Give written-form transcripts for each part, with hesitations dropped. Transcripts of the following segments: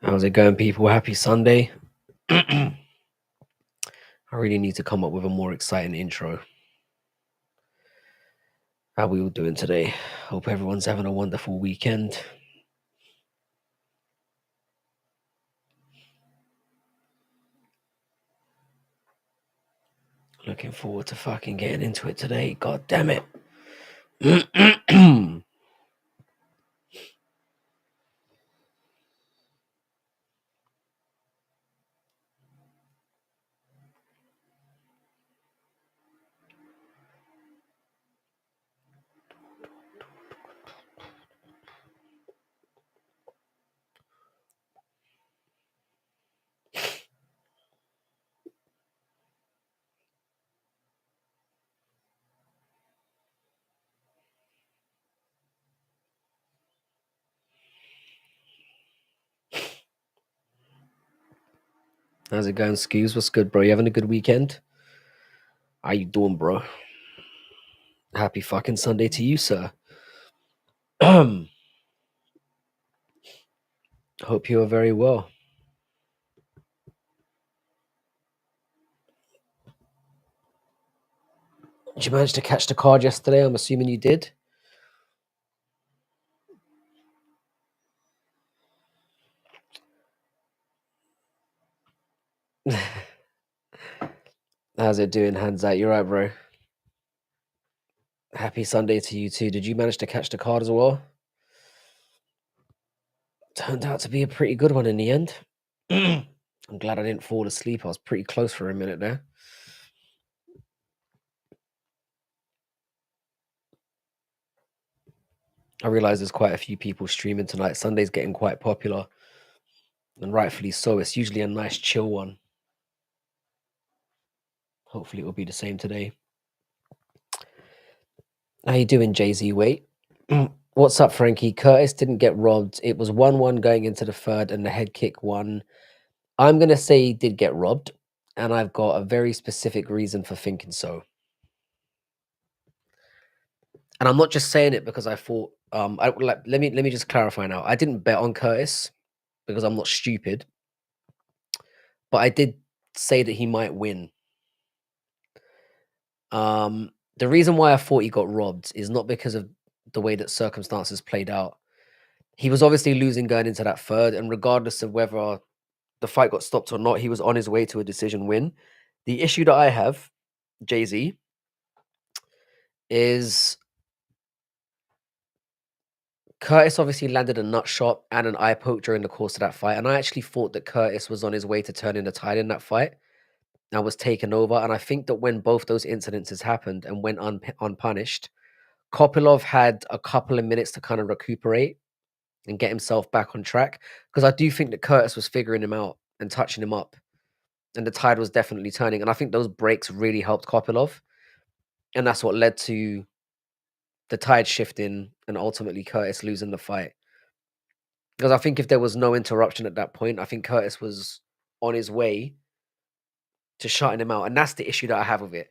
How's it going, people? Happy Sunday. I really need to come up with a more exciting intro. How we all doing today? Hope everyone's having a wonderful weekend. Looking forward to fucking getting into it today. God damn it. How's it going, Skews? What's good, bro? You having a good weekend? How you doing, bro? Happy fucking Sunday to you, sir. Hope you are very well. Did you manage to catch the card yesterday? I'm assuming you did. How's it doing, hands out? You're right, bro. Happy Sunday to you too. Did you manage to catch the card as well? Turned out to be a pretty good one in the end. I'm glad I didn't fall asleep. I was pretty close for a minute there. I realize there's quite a few people streaming tonight. Sunday's getting quite popular, and rightfully so. It's usually a nice chill one. Hopefully it will be the same today. How you doing, Jay-Z? Wait. What's up, Frankie? Curtis didn't get robbed. It was 1-1 going into the third, and the head kick won. I'm going to say he did get robbed, and I've got a very specific reason for thinking so. And I'm not just saying it because I thought. Let me just clarify now. I didn't bet on Curtis because I'm not stupid, but I did say that he might win. The reason why I thought he got robbed is not because of the way that circumstances played out. He was obviously losing going into that third, and regardless of whether the fight got stopped or not, he was on his way to a decision win. The issue that I have, Jay-Z, is Curtis obviously landed a nut shot and an eye poke during the course of that fight, and I actually thought that Curtis was on his way to turning the tide in that fight and was taken over. And I think that when both those incidences happened and went unpunished, Kopilov had a couple of minutes to kind of recuperate and get himself back on track, because I do think that Curtis was figuring him out and touching him up, and the tide was definitely turning. And I think those breaks really helped Kopilov, and that's what led to the tide shifting and ultimately Curtis losing the fight. Because I think if there was no interruption at that point, I think Curtis was on his way to shutting him out. And that's the issue that I have with it.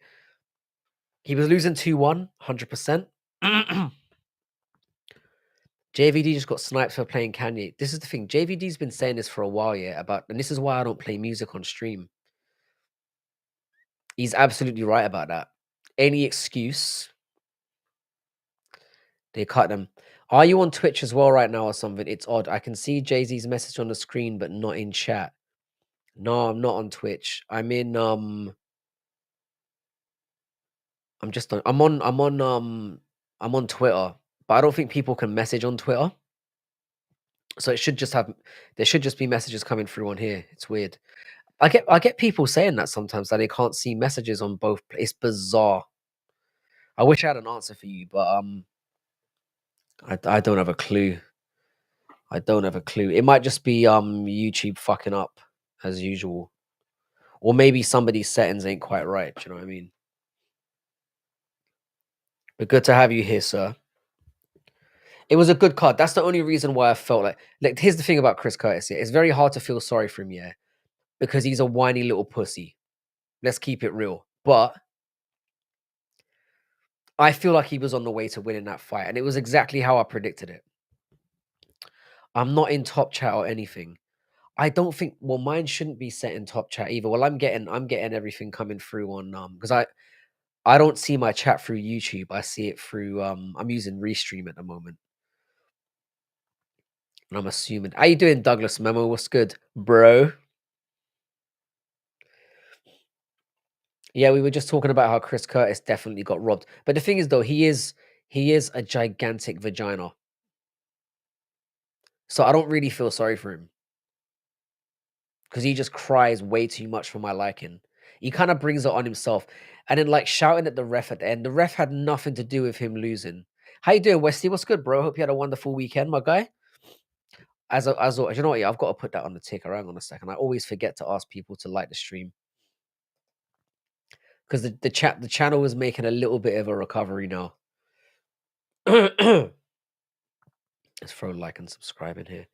He was losing 2-1, 100%. JVD just got sniped for playing Kanye. This is the thing. JVD's been saying this for a while, yeah, and this is why I don't play music on stream. He's absolutely right about that. Any excuse, they cut them. Are you on Twitch as well right now or something? It's odd. I can see Jay-Z's message on the screen, but not in chat. No, I'm not on Twitch. I'm in I'm just on I'm on Twitter, but I don't think people can message on Twitter. So there should just be messages coming through on here. It's weird. I get people saying that sometimes that they can't see messages on both. It's bizarre. I wish I had an answer for you, but I don't have a clue. I don't have a clue. It might just be YouTube fucking up as usual. Or maybe somebody's settings ain't quite right. Do you know what I mean? But good to have you here, sir. It was a good card. That's the only reason why I felt like here's the thing about Chris Curtis. Yeah, it's very hard to feel sorry for him, yeah, because he's a whiny little pussy. Let's keep it real. But I feel like he was on the way to winning that fight, and it was exactly how I predicted it. I'm not in top chat or anything. I don't think well, mine shouldn't be set in top chat either. Well, I'm getting everything coming through on because I don't see my chat through YouTube. I see it through I'm using Restream at the moment. And I'm assuming. How you doing, Douglas Memo? What's good, bro? Yeah, we were just talking about how Chris Curtis definitely got robbed. But the thing is, though, he is a gigantic vagina. So I don't really feel sorry for him because he just cries way too much for my liking. He kind of brings it on himself, and then like shouting at the ref at the end. The ref had nothing to do with him losing. How you doing, Westy? What's good, bro? Hope you had a wonderful weekend, my guy. You know what? Yeah, I've got to put that on the ticker. Hang on a second. I always forget to ask people to like the stream because the channel is making a little bit of a recovery now. Let's throw like and subscribe in here.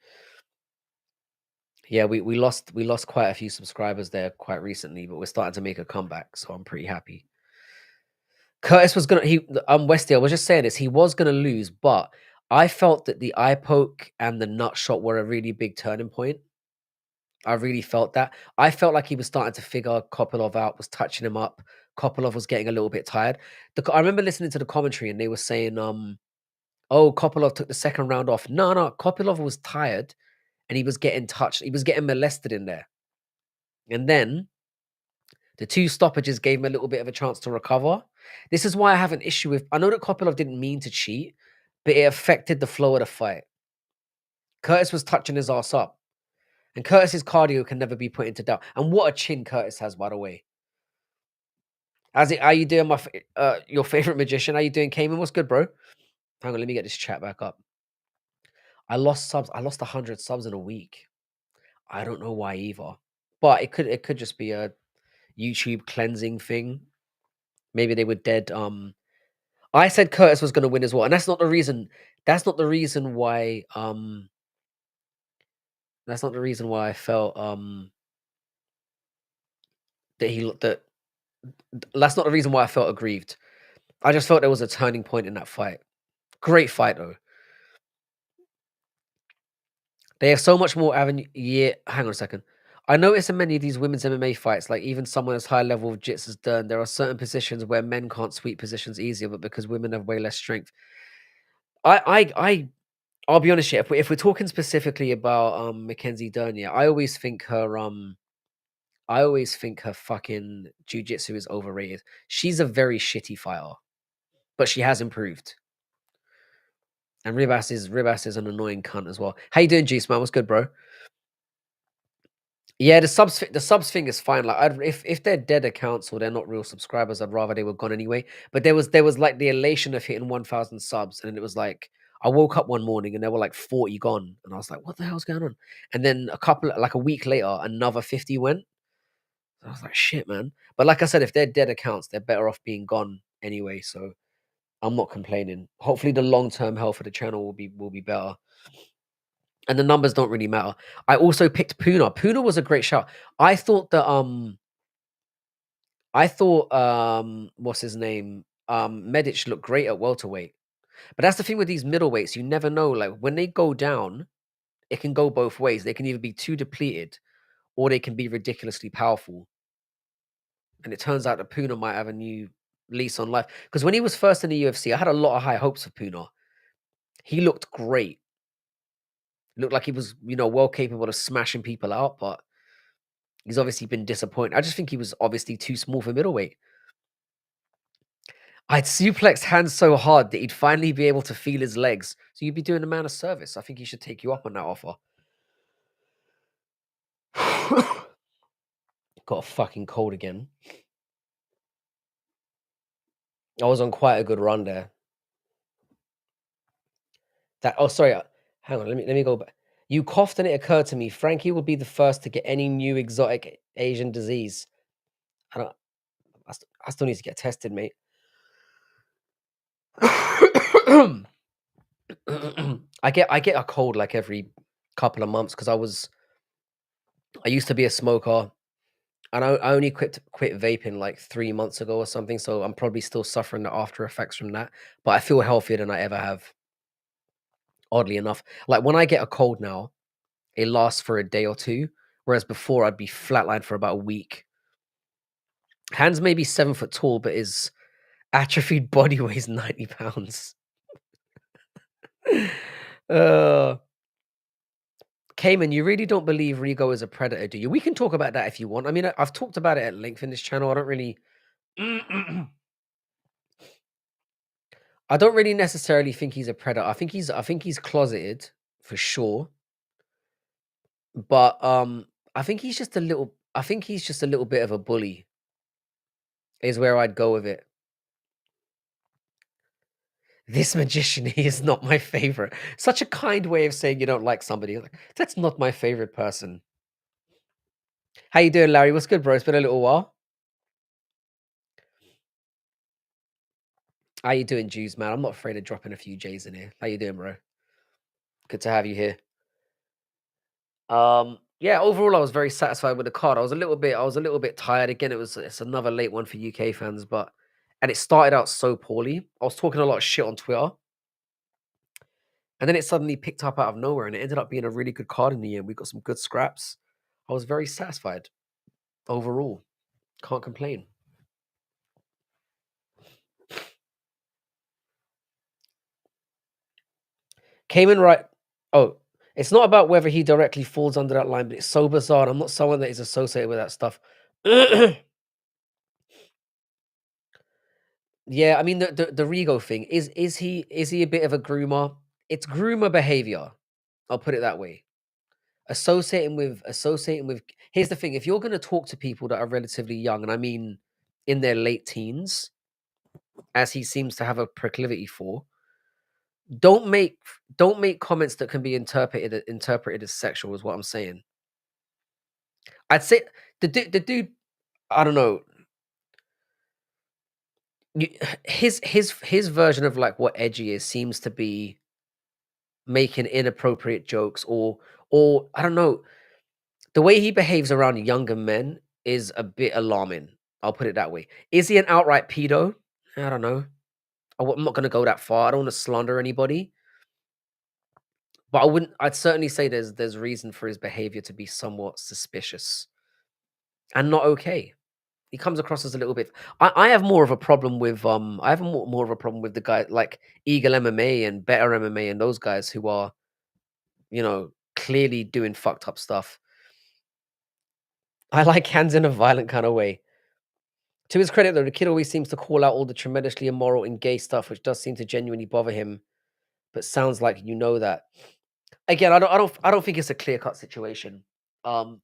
Yeah, we lost quite a few subscribers there quite recently, but we're starting to make a comeback, so I'm pretty happy. Curtis was gonna Westy, I was just saying this, he was gonna lose, but I felt that the eye poke and the nut shot were a really big turning point. I really felt that. I felt like he was starting to figure Kopylov out, was touching him up. Kopylov was getting a little bit tired. I remember listening to the commentary and they were saying, oh, Kopylov took the second round off. No, no, Kopylov was tired and he was getting touched. He was getting molested in there. And then the two stoppages gave him a little bit of a chance to recover. This is why I have an issue with. I know that Kopylov didn't mean to cheat, but it affected the flow of the fight. Curtis was touching his ass up, and Curtis's cardio can never be put into doubt. And what a chin Curtis has, by the way. How you doing, your favorite magician? How you doing, Cayman? What's good, bro? Hang on, let me get this chat back up. I lost subs. I lost 100 subs in a week. I don't know why either, but it could just be a YouTube cleansing thing. Maybe they were dead. I said Curtis was going to win as well, and that's not the reason. That's not the reason why. That's not the reason why I felt that he looked that. That's not the reason why I felt aggrieved. I just felt there was a turning point in that fight. Great fight though. They have so much more avenue. Yeah, hang on a second. I notice in many of these women's MMA fights, like even someone as high level of jits as Dern, there are certain positions where men can't sweep positions easier, but because women have way less strength. I'll be honest, yeah. If we're talking specifically about Mackenzie Dern, yeah, I always think her fucking jujitsu is overrated. She's a very shitty fighter, but she has improved. And Ribas is an annoying cunt as well. How you doing, Juice man? What's good, bro? Yeah, the subs thing is fine. Like, if they're dead accounts or they're not real subscribers, I'd rather they were gone anyway. But there was like the elation of hitting 1,000 subs, and it was like I woke up one morning and there were like 40 gone, and I was like, what the hell's going on? And then like a week later, another 50 went. I was like, shit, man. But like I said, if they're dead accounts, they're better off being gone anyway. So I'm not complaining. Hopefully, the long term health of the channel will be better. And the numbers don't really matter. I also picked Puna. Puna was a great shout. I thought that what's his name? Medic looked great at welterweight. But that's the thing with these middleweights, you never know. Like when they go down, it can go both ways. They can either be too depleted or they can be ridiculously powerful. And it turns out that Puna might have a new lease on life. Because when he was first in the UFC, I had a lot of high hopes for Puna. He looked great. Looked like he was, well capable of smashing people out, but he's obviously been disappointed. I just think he was obviously too small for middleweight. I'd suplex hands so hard that he'd finally be able to feel his legs. So you'd be doing a man a service. I think he should take you up on that offer. Got a fucking cold again. I was on quite a good run there. Sorry. Hang on. Let me go back. You coughed and it occurred to me. Frankie will be the first to get any new exotic Asian disease. I don't. I still need to get tested, mate. I get a cold like every couple of months because I used to be a smoker, and I only quit vaping like 3 months ago or something. So I'm probably still suffering the after effects from that. But I feel healthier than I ever have. Oddly enough, like when I get a cold now, it lasts for a day or two, whereas before I'd be flatlined for about a week. Hans may be 7 foot tall, but his atrophied body weighs 90 pounds. uh, Cayman, you really don't believe Rigo is a predator, do you? We can talk about that if you want. I mean, I've talked about it at length in this channel. I don't really I don't really necessarily think he's a predator. I think he's closeted for sure. But I think he's just a little bit of a bully, is where I'd go with it. This magician is not my favorite. Such a kind way of saying you don't like somebody. Like, that's not my favorite person. How you doing, Larry? What's good, bro? It's been a little while. How you doing, Jews, man? I'm not afraid of dropping a few J's in here. How you doing, bro? Good to have you here. Yeah, overall I was very satisfied with the card. I was a little bit tired. Again, it's another late one for UK fans, and it started out so poorly. I was talking a lot of shit on Twitter. And then it suddenly picked up out of nowhere and it ended up being a really good card in the end. We got some good scraps. I was very satisfied overall. Can't complain. Cayman right. Oh, it's not about whether he directly falls under that line, but it's so bizarre. And I'm not someone that is associated with that stuff. Yeah, I mean the Rigo thing is he a bit of a groomer? It's groomer behavior. I'll put it that way. Associating with here's the thing, if you're going to talk to people that are relatively young, and I mean in their late teens, as he seems to have a proclivity for, don't make comments that can be interpreted as sexual, is what I'm saying. I'd say the dude, I don't know, his version of like what edgy is seems to be making inappropriate jokes, or I don't know, the way he behaves around younger men is a bit alarming. I'll put it that way. Is he an outright pedo? I don't know. I'm not going to go that far. I don't want to slander anybody, but I'd certainly say there's reason for his behavior to be somewhat suspicious and not okay. He comes across as a little bit. I have more of a problem with I have more of a problem with the guy like Eagle MMA and Better MMA and those guys who are, clearly doing fucked up stuff. I like hands in a violent kind of way. To his credit, though, the kid always seems to call out all the tremendously immoral and gay stuff, which does seem to genuinely bother him. But sounds like you know that. Again, I don't think it's a clear cut situation. And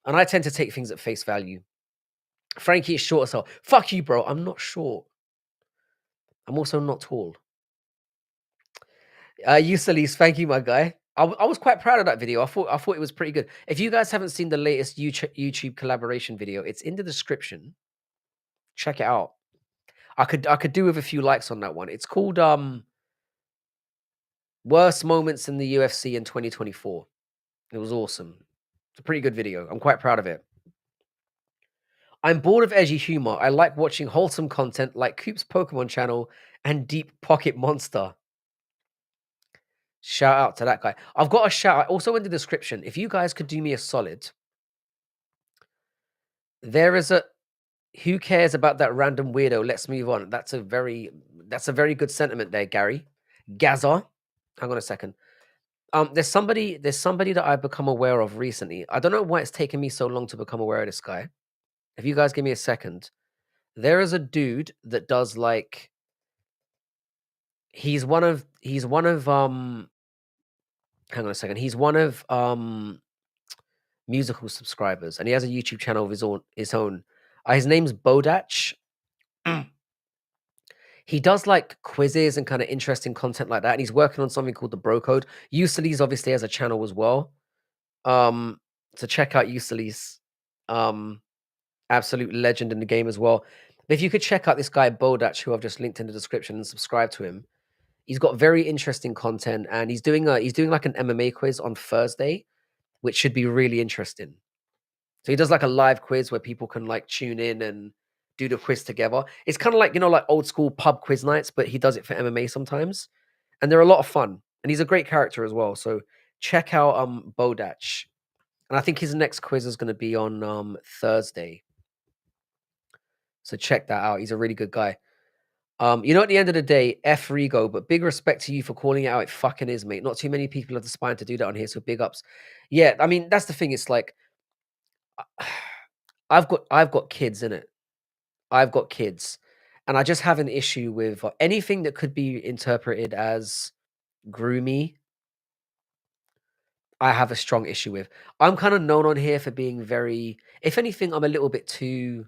I tend to take things at face value. Frankie is short as hell. Fuck you, bro. I'm not short. I'm also not tall. Usalis, thank you, my guy. I was quite proud of that video. I thought it was pretty good. If you guys haven't seen the latest YouTube collaboration video, it's in the description. Check it out. I could do with a few likes on that one. It's called Worst Moments in the UFC in 2024. It was awesome. It's a pretty good video. I'm quite proud of it. I'm bored of edgy humor. I like watching wholesome content like Coop's Pokemon channel and Deep Pocket Monster. Shout out to that guy. I've got a shout out also in the description. If you guys could do me a solid, there is a who cares about that random weirdo? Let's move on. That's a very good sentiment there, Gary. Gaza. Hang on a second. There's somebody that I've become aware of recently. I don't know why it's taken me so long to become aware of this guy. If you guys give me a second, there is a dude that does like he's one of hang on a second. He's one of musical subscribers, and he has a YouTube channel of his own. His name's Bodach. He does like quizzes and kind of interesting content like that, and he's working on something called the Bro Code. Usalis obviously has a channel as well. So check out Usalis. Absolute legend in the game as well. But if you could check out this guy Bodach, who I've just linked in the description, and subscribe to him. He's got very interesting content, and he's doing like an MMA quiz on Thursday, which should be really interesting. So he does like a live quiz where people can like tune in and do the quiz together. It's kind of like, like old school pub quiz nights, but he does it for MMA sometimes. And they're a lot of fun. And he's a great character as well. So check out Bodach. And I think his next quiz is gonna be on Thursday. So check that out. He's a really good guy. At the end of the day, F Rigo, but big respect to you for calling it out. It fucking is, mate. Not too many people have the spine to do that on here, so big ups. Yeah, I mean, that's the thing. It's like I've got kids in it. I've got kids, and I just have an issue with anything that could be interpreted as groomy. I have a strong issue with. I'm kind of known on here for being very, if anything, I'm a little bit too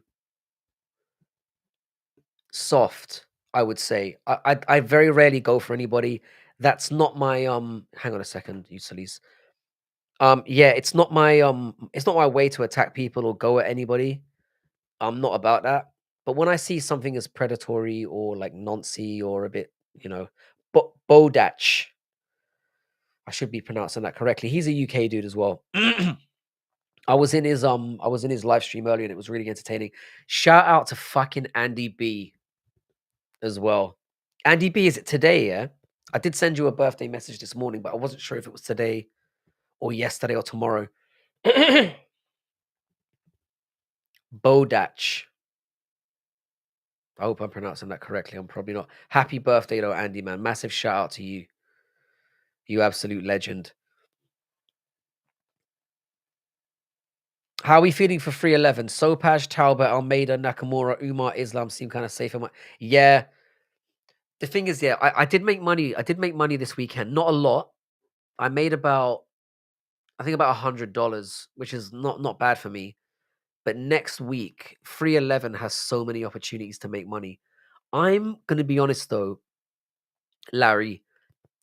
soft, I would say. I very rarely go for anybody. That's not my hang on a second, you sillies. Yeah, it's not my way to attack people or go at anybody. I'm not about that. But when I see something as predatory or like noncy or a bit, Bodach, I should be pronouncing that correctly. He's a UK dude as well. I was in his live stream earlier and it was really entertaining. Shout out to fucking Andy B as well. Andy B, is it today? Yeah, I did send you a birthday message this morning, but I wasn't sure if it was today or yesterday or tomorrow. Bodach. I hope I'm pronouncing that correctly. I'm probably not. Happy birthday, though, Andy, man. Massive shout out to you. You absolute legend. How are we feeling for 311? Sopaj, Talbot, Almeida, Nakamura, Umar, Islam seem kind of safe. Yeah. The thing is, yeah, I did make money. I did make money this weekend. Not a lot. I made I think about $100, which is not bad for me. But next week, 311 has so many opportunities to make money. I'm gonna be honest though, Larry.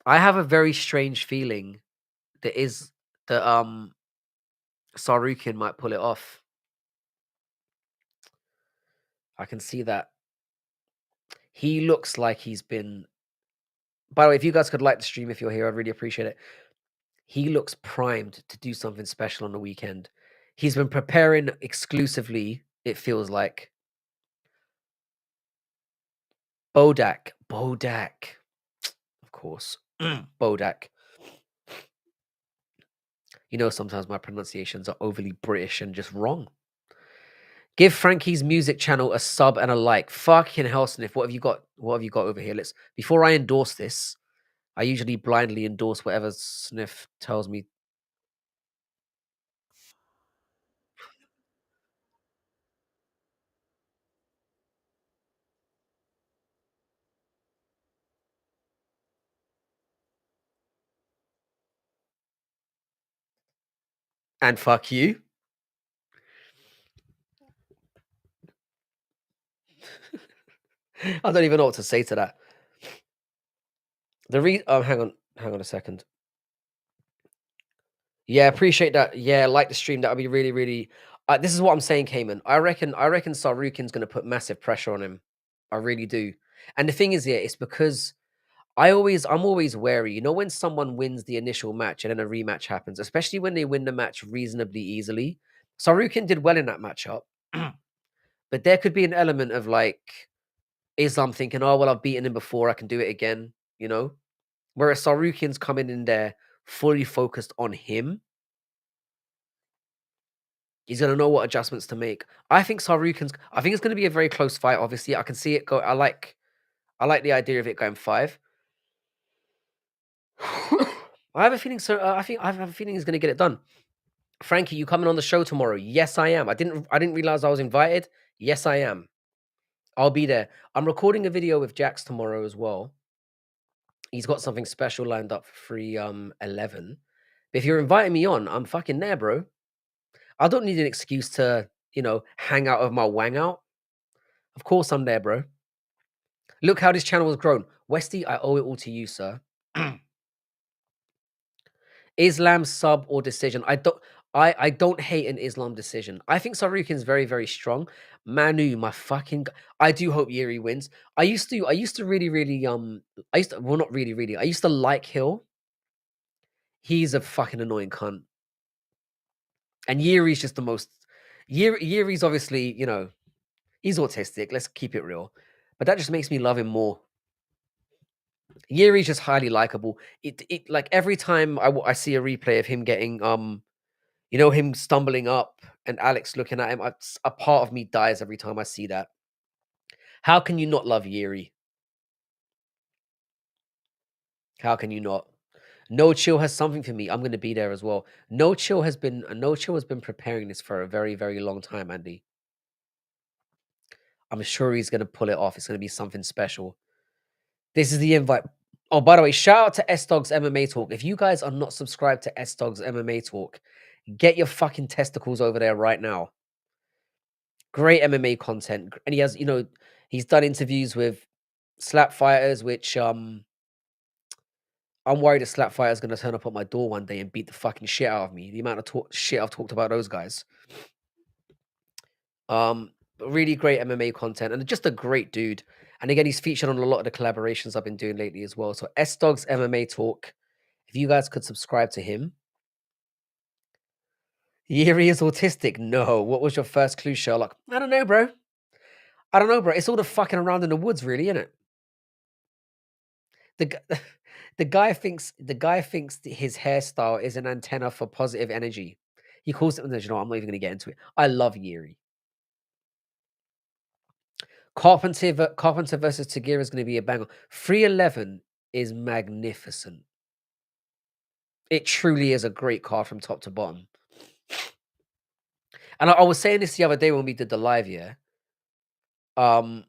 I have a very strange feeling that Sarukian might pull it off. I can see that. He looks like he's been. By the way, if you guys could like the stream if you're here, I'd really appreciate it. He looks primed to do something special on the weekend. He's been preparing exclusively, it feels like. Bodach. Of course. Bodach. Sometimes my pronunciations are overly British and just wrong. Give Frankie's music channel a sub and a like. Fucking hell, Sniff. What have you got? What have you got over here? Before I endorse this, I usually blindly endorse whatever Sniff tells me. And fuck you. I don't even know what to say to that. Hang on a second. Yeah, appreciate that. Yeah, like the stream. That would be really, really. This is what I'm saying, Cayman. I reckon Sarukin's going to put massive pressure on him. I really do. And the thing is, yeah, it's because I'm always wary. When someone wins the initial match and then a rematch happens, especially when they win the match reasonably easily. Sarukin did well in that matchup, but there could be an element of like Islam thinking, "Oh well, I've beaten him before. I can do it again." Whereas Sarukin's coming in there fully focused on him. He's gonna know what adjustments to make. I think it's gonna be a very close fight. Obviously, I can see it go. I like the idea of it going 5. I have a feeling. So I have a feeling he's gonna get it done. Frankie, you coming on the show tomorrow? Yes, I am. I didn't realize I was invited. Yes, I am. I'll be there. I'm recording a video with Jax tomorrow as well. He's got something special lined up for 311. But if you're inviting me on, I'm fucking there, bro. I don't need an excuse to, hang out of my wang out. Of course I'm there, bro. Look how this channel has grown. Westy, I owe it all to you, sir. Islam sub or decision. I don't hate an Islam decision. I think Sarukin's very, very strong. Manu, my fucking I do hope Yuri wins. I used to really, really well, not really, really. I used to like Hill. He's a fucking annoying cunt. And Yuri's just the most Yuri's obviously, he's autistic. Let's keep it real. But that just makes me love him more. Yuri's just highly likable. It like every time I see a replay of him getting him stumbling up and Alex looking at him, a part of me dies every time I see that. How can you not love Yuri? How can you not? No Chill has something for me. I'm gonna be there as well. No Chill has been preparing this for a very, very long time, Andy. I'm sure he's gonna pull it off. It's gonna be something special. This is the invite. Oh, by the way, shout out to S Dog's MMA Talk. If you guys are not subscribed to S Dog's MMA Talk, get your fucking testicles over there right now. Great MMA content. And he has, he's done interviews with slap fighters, which I'm worried a slap fighter's gonna turn up at my door one day and beat the fucking shit out of me. The amount of shit I've talked about those guys. Really great MMA content and just a great dude. And again, he's featured on a lot of the collaborations I've been doing lately as well. So S Dog's MMA Talk. If you guys could subscribe to him. Yuri is autistic. No. What was your first clue, Sherlock? I don't know, bro. It's all the fucking around in the woods, really, isn't it? The gu- the guy thinks that his hairstyle is an antenna for positive energy. He calls it. No, you know, I'm not even going to get into it. I love Yuri. Carpenter versus Tagira is going to be a banger. 311 is magnificent. It truly is a great card from top to bottom. And I was saying this the other day when we did the live, yeah. Um,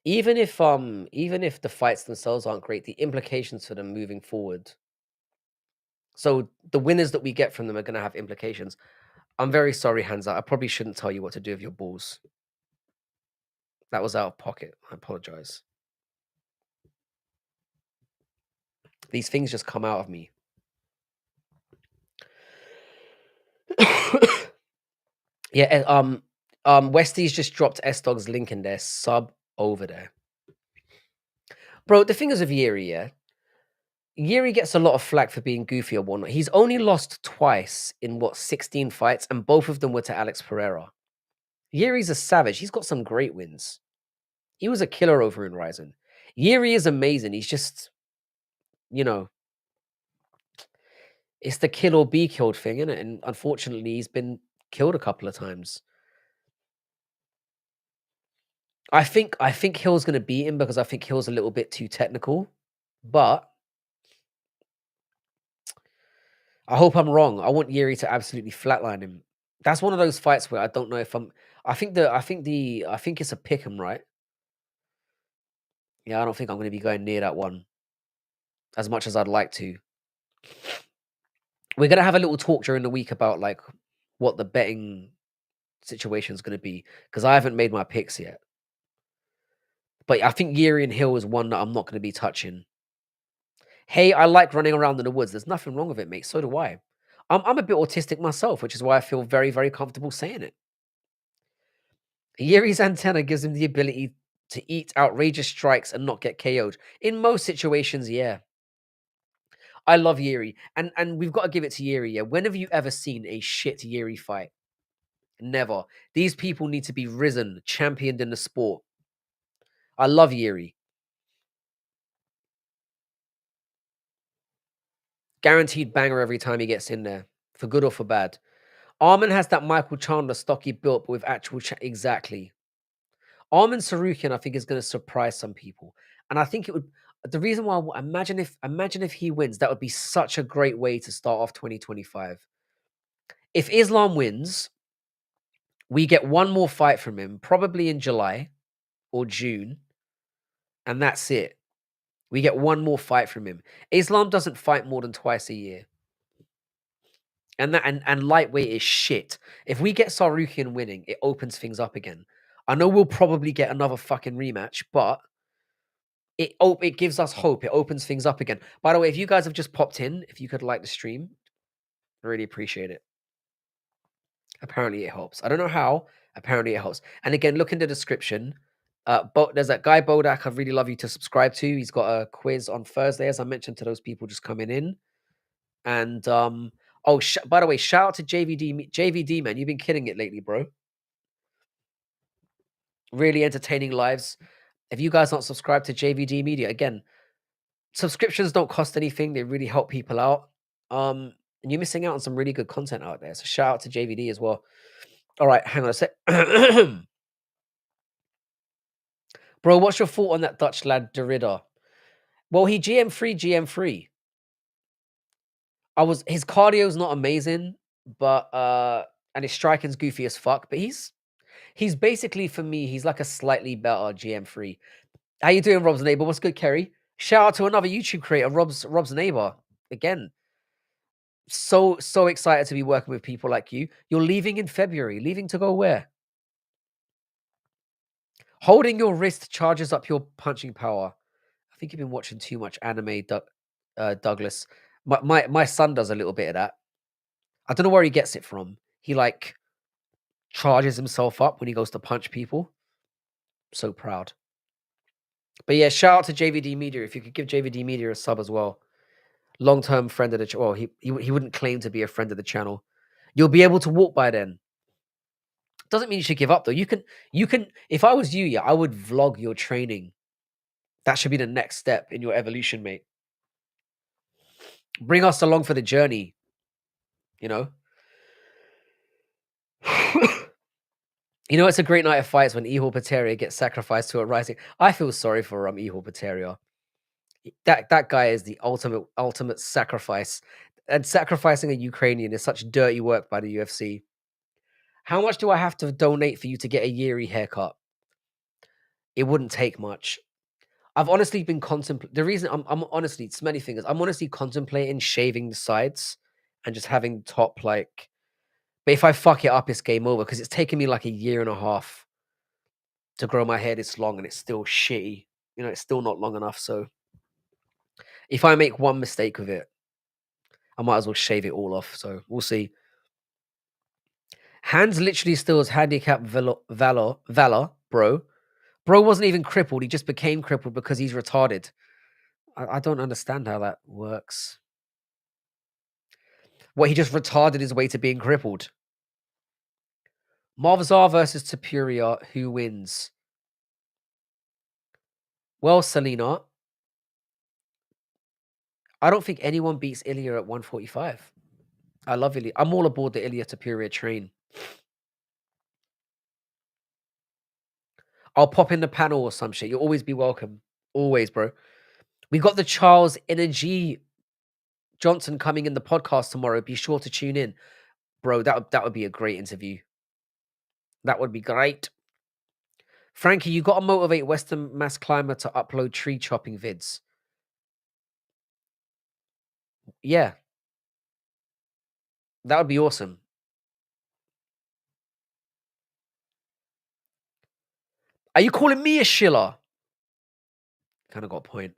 even if the fights themselves aren't great, the implications for them moving forward. So the winners that we get from them are going to have implications. I'm very sorry, Hansa. I probably shouldn't tell you what to do with your balls. That was out of pocket. I apologize. These things just come out of me. Yeah, Westies just dropped S Dog's link in there. Sub over there. Bro, the thing is with Yuri, yeah. Yuri gets a lot of flack for being goofy or whatnot. He's only lost twice in 16 fights, and both of them were to Alex Pereira. Yuri's a savage. He's got some great wins. He was a killer over in Ryzen. Yuri is amazing. He's just, it's the kill or be killed thing, isn't it? And unfortunately, he's been killed a couple of times. I think Hill's gonna beat him because I think Hill's a little bit too technical. But I hope I'm wrong. I want Yuri to absolutely flatline him. That's one of those fights where I don't know if I'm. I think it's a pick 'em, right? Yeah, I don't think I'm going to be going near that one as much as I'd like to. We're gonna have a little talk during the week about like what the betting situation is going to be because I haven't made my picks yet. But I think Yuri and Hill is one that I'm not going to be touching. Hey, I like running around in the woods. There's nothing wrong with it, mate. So do I. I'm a bit autistic myself, which is why I feel very, very comfortable saying it. Yuri's antenna gives him the ability to eat outrageous strikes and not get KO'd. In most situations, yeah. I love Yuri. And we've got to give it to Yuri, yeah. When have you ever seen a shit Yuri fight? Never. These people need to be risen, championed in the sport. I love Yuri. Guaranteed banger every time he gets in there, for good or for bad. Armin has that Michael Chandler stocky built, but with actual exactly. Armin Sarukian, I think, is going to surprise some people, and I think it would. The reason why, imagine if he wins, that would be such a great way to start off 2025. If Islam wins, we get one more fight from him, probably in July or June, and that's it. We get one more fight from him. Islam doesn't fight more than twice a year. And lightweight is shit. If we get Sarukian winning, it opens things up again. I know we'll probably get another fucking rematch, but it gives us hope. It opens things up again. By the way, if you guys have just popped in, if you could like the stream, I really appreciate it. Apparently it helps. I don't know how. Apparently it helps. And again, look in the description. There's that guy Bodach I'd really love you to subscribe to. He's got a quiz on Thursday, as I mentioned to those people just coming in. And by the way, shout out to JVD man. You've been killing it lately, bro. Really entertaining lives. If you guys aren't subscribed to JVD Media, again, subscriptions don't cost anything. They really help people out. And you're missing out on some really good content out there. So shout out to JVD as well. All right, hang on a sec. Bro, what's your thought on that Dutch lad Derrida? Well, he GM3. His cardio's not amazing, but and his striking's goofy as fuck, but he's basically for me, he's like a slightly better GM3. How you doing, Rob's neighbor? What's good, Kerry? Shout out to another YouTube creator, Rob's neighbor. Again, so excited to be working with people like you. You're leaving in February. Leaving to go where? Holding your wrist charges up your punching power. I think you've been watching too much anime, Douglas. My son does a little bit of that. I don't know where he gets it from. He like charges himself up when he goes to punch people. So proud. But yeah, shout out to JVD Media. If you could give JVD Media a sub as well. Long-term friend of the channel. Well, he wouldn't claim to be a friend of the channel. You'll be able to walk by then. Doesn't mean you should give up though. You can if I was you, yeah, I would vlog your training. That should be the next step in your evolution, mate. Bring us along for the journey, you know? It's a great night of fights when Ihor Pateria gets sacrificed to a rising. I feel sorry for Ihor Pateria. That guy is the ultimate sacrifice. And sacrificing a Ukrainian is such dirty work by the UFC. How much do I have to donate for you to get a Yeri haircut? It wouldn't take much. I've honestly been contemplating. The reason I'm honestly, it's many things. I'm honestly contemplating shaving the sides and just having the top like. But if I fuck it up, it's game over because it's taken me like a year and a half to grow my hair this long, and it's still shitty. It's still not long enough. So if I make one mistake with it, I might as well shave it all off. So we'll see. Hands literally still has handicap valor, bro. Bro wasn't even crippled. He just became crippled because he's retarded. I don't understand how that works. What, he just retarded his way to being crippled? Marvazar versus Superior. Who wins? Well, Selena, I don't think anyone beats Ilya at 145. I love Ilya. I'm all aboard the Ilya Superior train. I'll pop in the panel or some shit. You'll always be welcome. Always, bro. We got the Charles Energy Johnson coming in the podcast tomorrow. Be sure to tune in. Bro, that would be a great interview. That would be great. Frankie, you got to motivate Western Mass Climber to upload tree chopping vids. Yeah. That would be awesome. Are you calling me a shiller? Kind of got a point.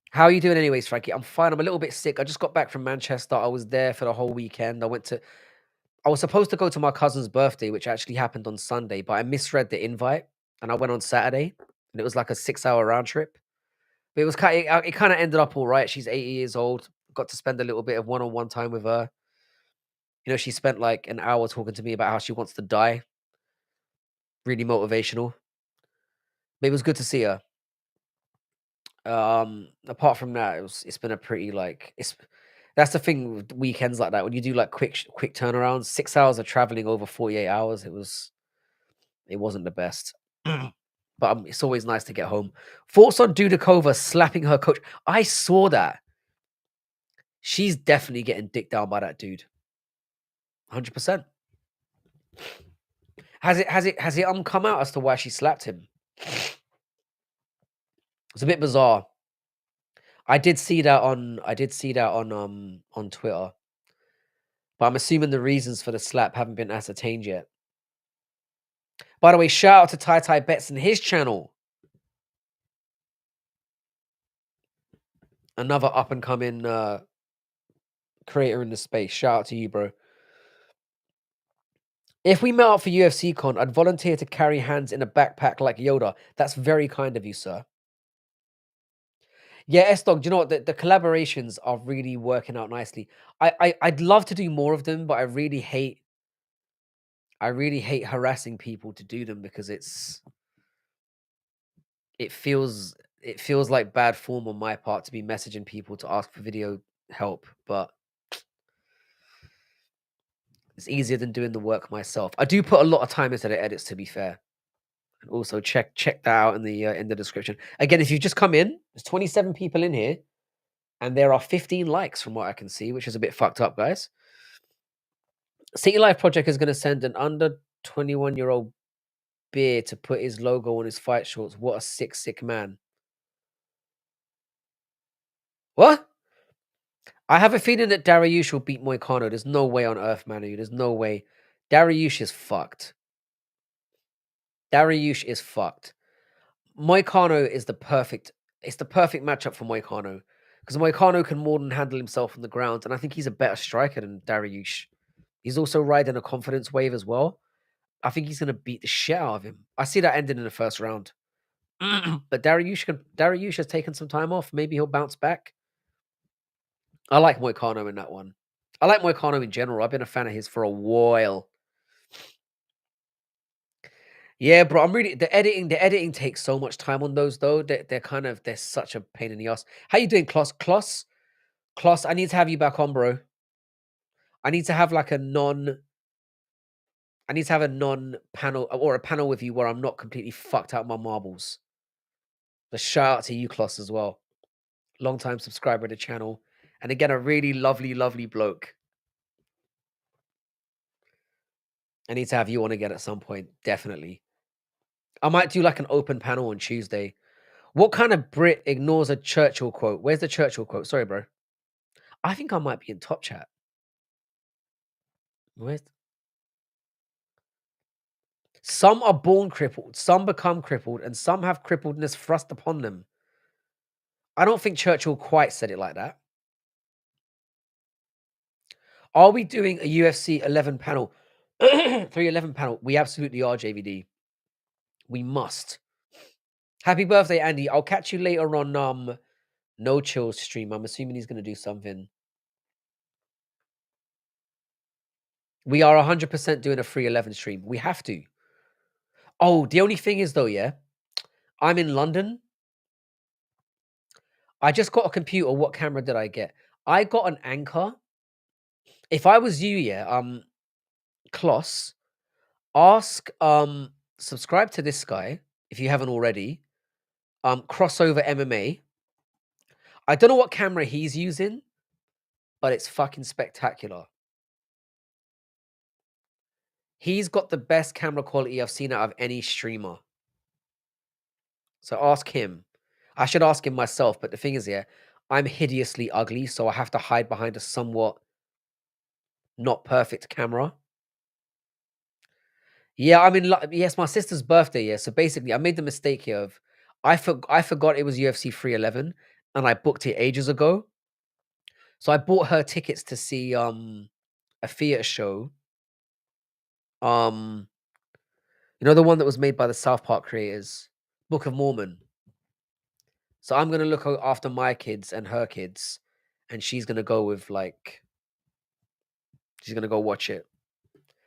How are you doing anyways, Frankie? I'm fine. I'm a little bit sick. I just got back from Manchester. I was there for the whole weekend. I was supposed to go to my cousin's birthday, which actually happened on Sunday, but I misread the invite and I went on Saturday and it was like a 6-hour round trip. But it kind of ended up all right. She's 80 years old. Got to spend a little bit of one-on-one time with her. She spent like an hour talking to me about how she wants to die. Really motivational. But it was good to see her. Apart from that, it's been a pretty that's the thing with weekends like that. When you do like quick turnarounds, 6 hours of traveling over 48 hours, it wasn't the best. But it's always nice to get home. Thoughts on Dudakova slapping her coach? I saw that. She's definitely getting dicked down by that dude. 100%. Has it come out as to why she slapped him? It's a bit bizarre. I did see that on Twitter. But I'm assuming the reasons for the slap haven't been ascertained yet. By the way, shout out to Tai Bets and his channel. Another up and coming creator in the space. Shout out to you, bro. If we met up for UFC Con, I'd volunteer to carry hands in a backpack like Yoda. That's very kind of you, sir. Yeah, S-Dog, do you know what? The collaborations are really working out nicely. I'd love to do more of them, but I really hate I really hate harassing people to do them because it feels it feels like bad form on my part to be messaging people to ask for video help, but it's easier than doing the work myself. I do put a lot of time into the edits, to be fair. And also check that out in the description. Again, if you've just come in, there's 27 people in here, and there are 15 likes from what I can see, which is a bit fucked up, guys. City Life Project is going to send an under 21-year-old beer to put his logo on his fight shorts. What a sick man. What? I have a feeling that Dariush will beat Moicano. There's no way on earth, Manu. There's no way. Dariush is fucked. Dariush is fucked. Moicano is it's the perfect matchup for Moicano. Because Moicano can more than handle himself on the ground, and I think he's a better striker than Dariush. He's also riding a confidence wave as well. I think he's gonna beat the shit out of him. I see that ending in the first round. But Dariush has taken some time off. Maybe he'll bounce back. I like Moicano in that one. I like Moicano in general. I've been a fan of his for a while. Yeah, bro. I'm really the editing takes so much time on those though. They're such a pain in the ass. How you doing, Kloss? Kloss, I need to have you back on, bro. I need to have like a non I need to have a non panel or a panel with you where I'm not completely fucked out my marbles. The shout out to you, Kloss, as well. Long time subscriber to the channel. And again, a really lovely bloke. I need to have you on again at some point, definitely. I might do like an open panel on Tuesday. What kind of Brit ignores a Churchill quote? Where's the Churchill quote? Sorry, bro. I think I might be in top chat. Where's Some are born crippled, some become crippled, and some have crippledness thrust upon them. I don't think Churchill quite said it like that. Are we doing a UFC 11 panel? 311 panel? We absolutely are, JVD. We must. Happy birthday, Andy. I'll catch you later on No Chill's stream. I'm assuming he's going to do something. We are 100% doing a 311 stream. We have to. Oh, the only thing is though, yeah, I'm in London. I just got a computer. What camera did I get? I got an Anchor. If I was you, yeah, Kloss, ask, subscribe to this guy if you haven't already. Crossover MMA. I don't know what camera he's using, but it's fucking spectacular. He's got the best camera quality I've seen out of any streamer. So ask him. I should ask him myself, but the thing is, yeah, I'm hideously ugly, so I have to hide behind a somewhat not perfect camera. Yeah, I mean, yes, my sister's birthday. Yeah, so basically, I made the mistake here of I forgot it was UFC 311, and I booked it ages ago. So I bought her tickets to see a theater show. Um, you know the one that was made by the South Park creators, Book of Mormon. So I'm gonna look after my kids and her kids, and she's gonna go with like she's gonna go watch it.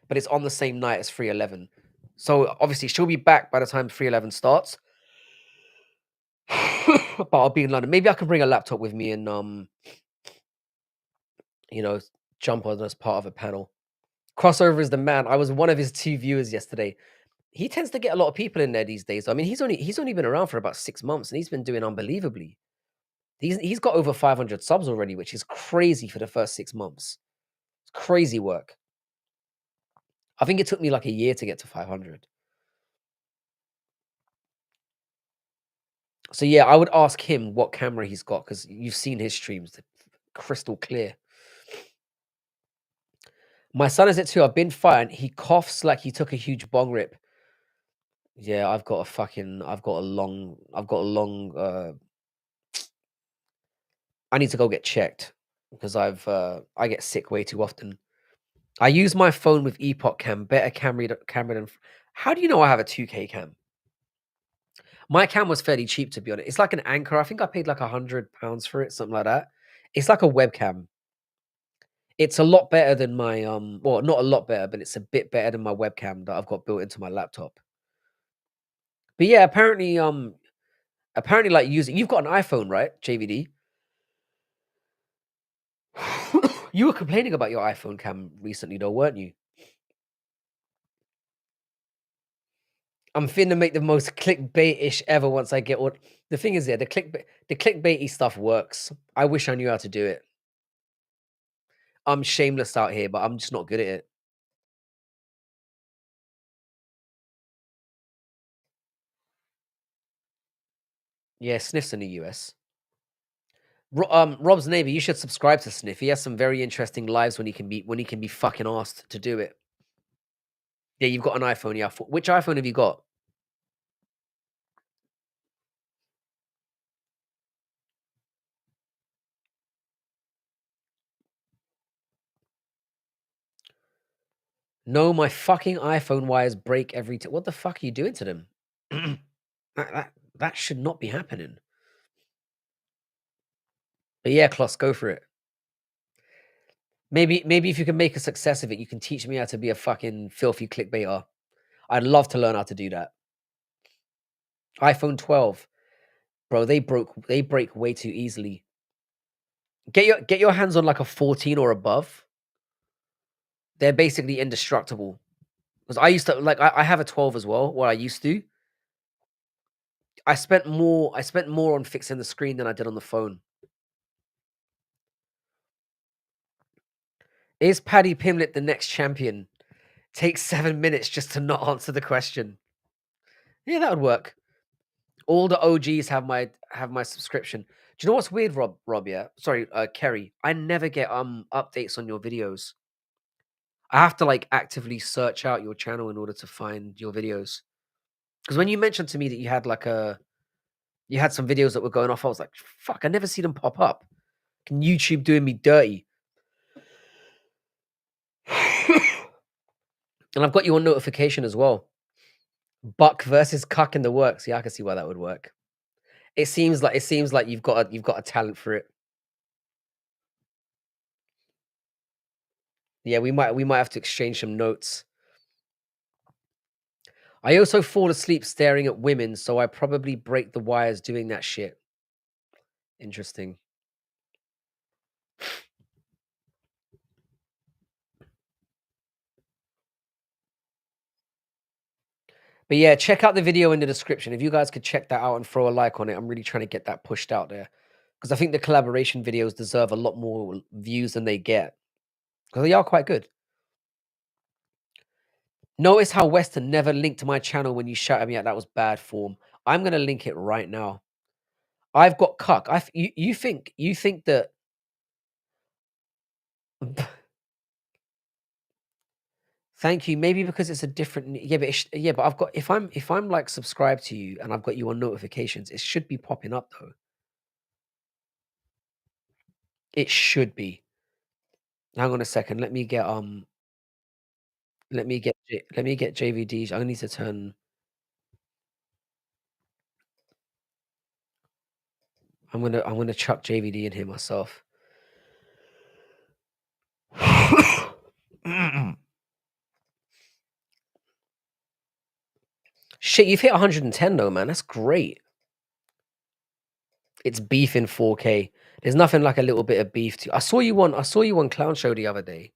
But it's on the same night as 311. So obviously she'll be back by the time 311 starts. But I'll be in London. Maybe I can bring a laptop with me and you know, jump on as part of a panel. Crossover is the man. I was one of his 2 viewers yesterday. He tends to get a lot of people in there these days. I mean, he's only been around for about 6 months and he's been doing unbelievably. He's got over 500 subs already, which is crazy for the first 6 months. It's crazy work. I think it took me like a year to get to 500. So yeah, I would ask him what camera he's got because you've seen his streams, they're crystal clear. My son is it too. I've been fine. He coughs like he took a huge bong rip. Yeah, I've got a long. I need to go get checked because I get sick way too often. I use my phone with Epoch Cam, better camera than. How do you know I have a 2K cam? My cam was fairly cheap, to be honest. It's like an Anchor. I think I paid like £100 for it, something like that. It's like a webcam. It's a lot better than my, well, not a lot better, but it's a bit better than my webcam that I've got built into my laptop. But yeah, apparently, like, using you've got an iPhone, right, JVD? You were complaining about your iPhone cam recently though, weren't you? I'm finna make the most clickbait-ish ever once I get all the thing is, yeah, the clickbaity stuff works. I wish I knew how to do it. I'm shameless out here, but I'm just not good at it. Yeah, Sniff's in the US. Rob's neighbor, you should subscribe to Sniff. He has some very interesting lives when he can be fucking asked to do it. Yeah, you've got an iPhone, yeah. Which iPhone have you got? No, my fucking iPhone wires break every time. What the fuck are you doing to them? That should not be happening. But yeah, Kloss, go for it. Maybe if you can make a success of it, you can teach me how to be a fucking filthy clickbaiter. I'd love to learn how to do that. iPhone 12, bro, they break way too easily. Get your hands on like a 14 or above. They're basically indestructible. Because I used to like I have a 12 as well. What I used to. I spent more on fixing the screen than I did on the phone. Is Paddy Pimlet the next champion? Takes 7 minutes just to not answer the question. Yeah, that would work. All the OGs have my subscription. Do you know what's weird, Rob? Yeah, sorry, Kerry. I never get updates on your videos. I have to like actively search out your channel in order to find your videos. Because when you mentioned to me that you had some videos that were going off, I was like, fuck, I never see them pop up. Can YouTube doing me dirty? And I've got you on notification as well. Buck versus Cuck in the works. Yeah, I can see why that would work. It seems like you've got a talent for it. Yeah, we might have to exchange some notes. I also fall asleep staring at women, so I probably break the wires doing that shit. Interesting. But yeah, check out the video in the description. If you guys could check that out and throw a like on it, I'm really trying to get that pushed out there. Because I think the collaboration videos deserve a lot more views than they get. Because they are quite good. Notice how Western never linked to my channel when you shouted me out. That was bad form. I'm gonna link it right now. I've got cuck. You think that thank you. Maybe because it's a different yeah, but yeah, but I've got if I'm like subscribed to you and I've got you on notifications, it should be popping up though. It should be. Hang on a second. Let me get JVD's. I need to turn. I'm gonna chuck JVD in here myself. Shit, you've hit 110 though, man. That's great. It's beef in 4K. There's nothing like a little bit of beef to. I saw you on Clown Show the other day.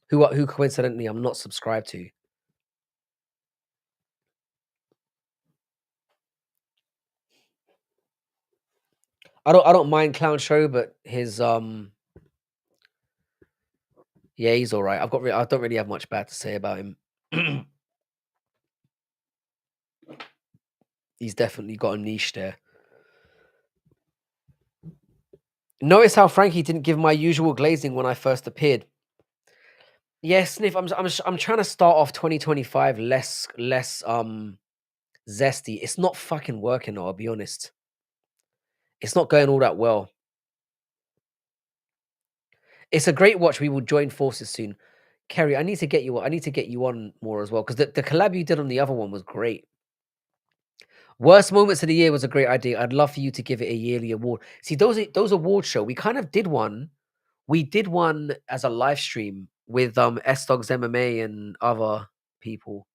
Who coincidentally I'm not subscribed to. I don't mind Clown Show, but his yeah, he's all right. I don't really have much bad to say about him. He's definitely got a niche there. Notice how Frankie didn't give my usual glazing when I first appeared. Yeah, Sniff, I'm trying to start off 2025 less zesty. It's not fucking working though, I'll be honest. It's not going all that well. It's a great watch. We will join forces soon. Kerry, I need to get you on more as well because the collab you did on the other one was great. Worst moments of the year was a great idea. I'd love for you to give it a yearly award. See, those award show, we kind of did one We did one as a live stream with S Dogs MMA and other people.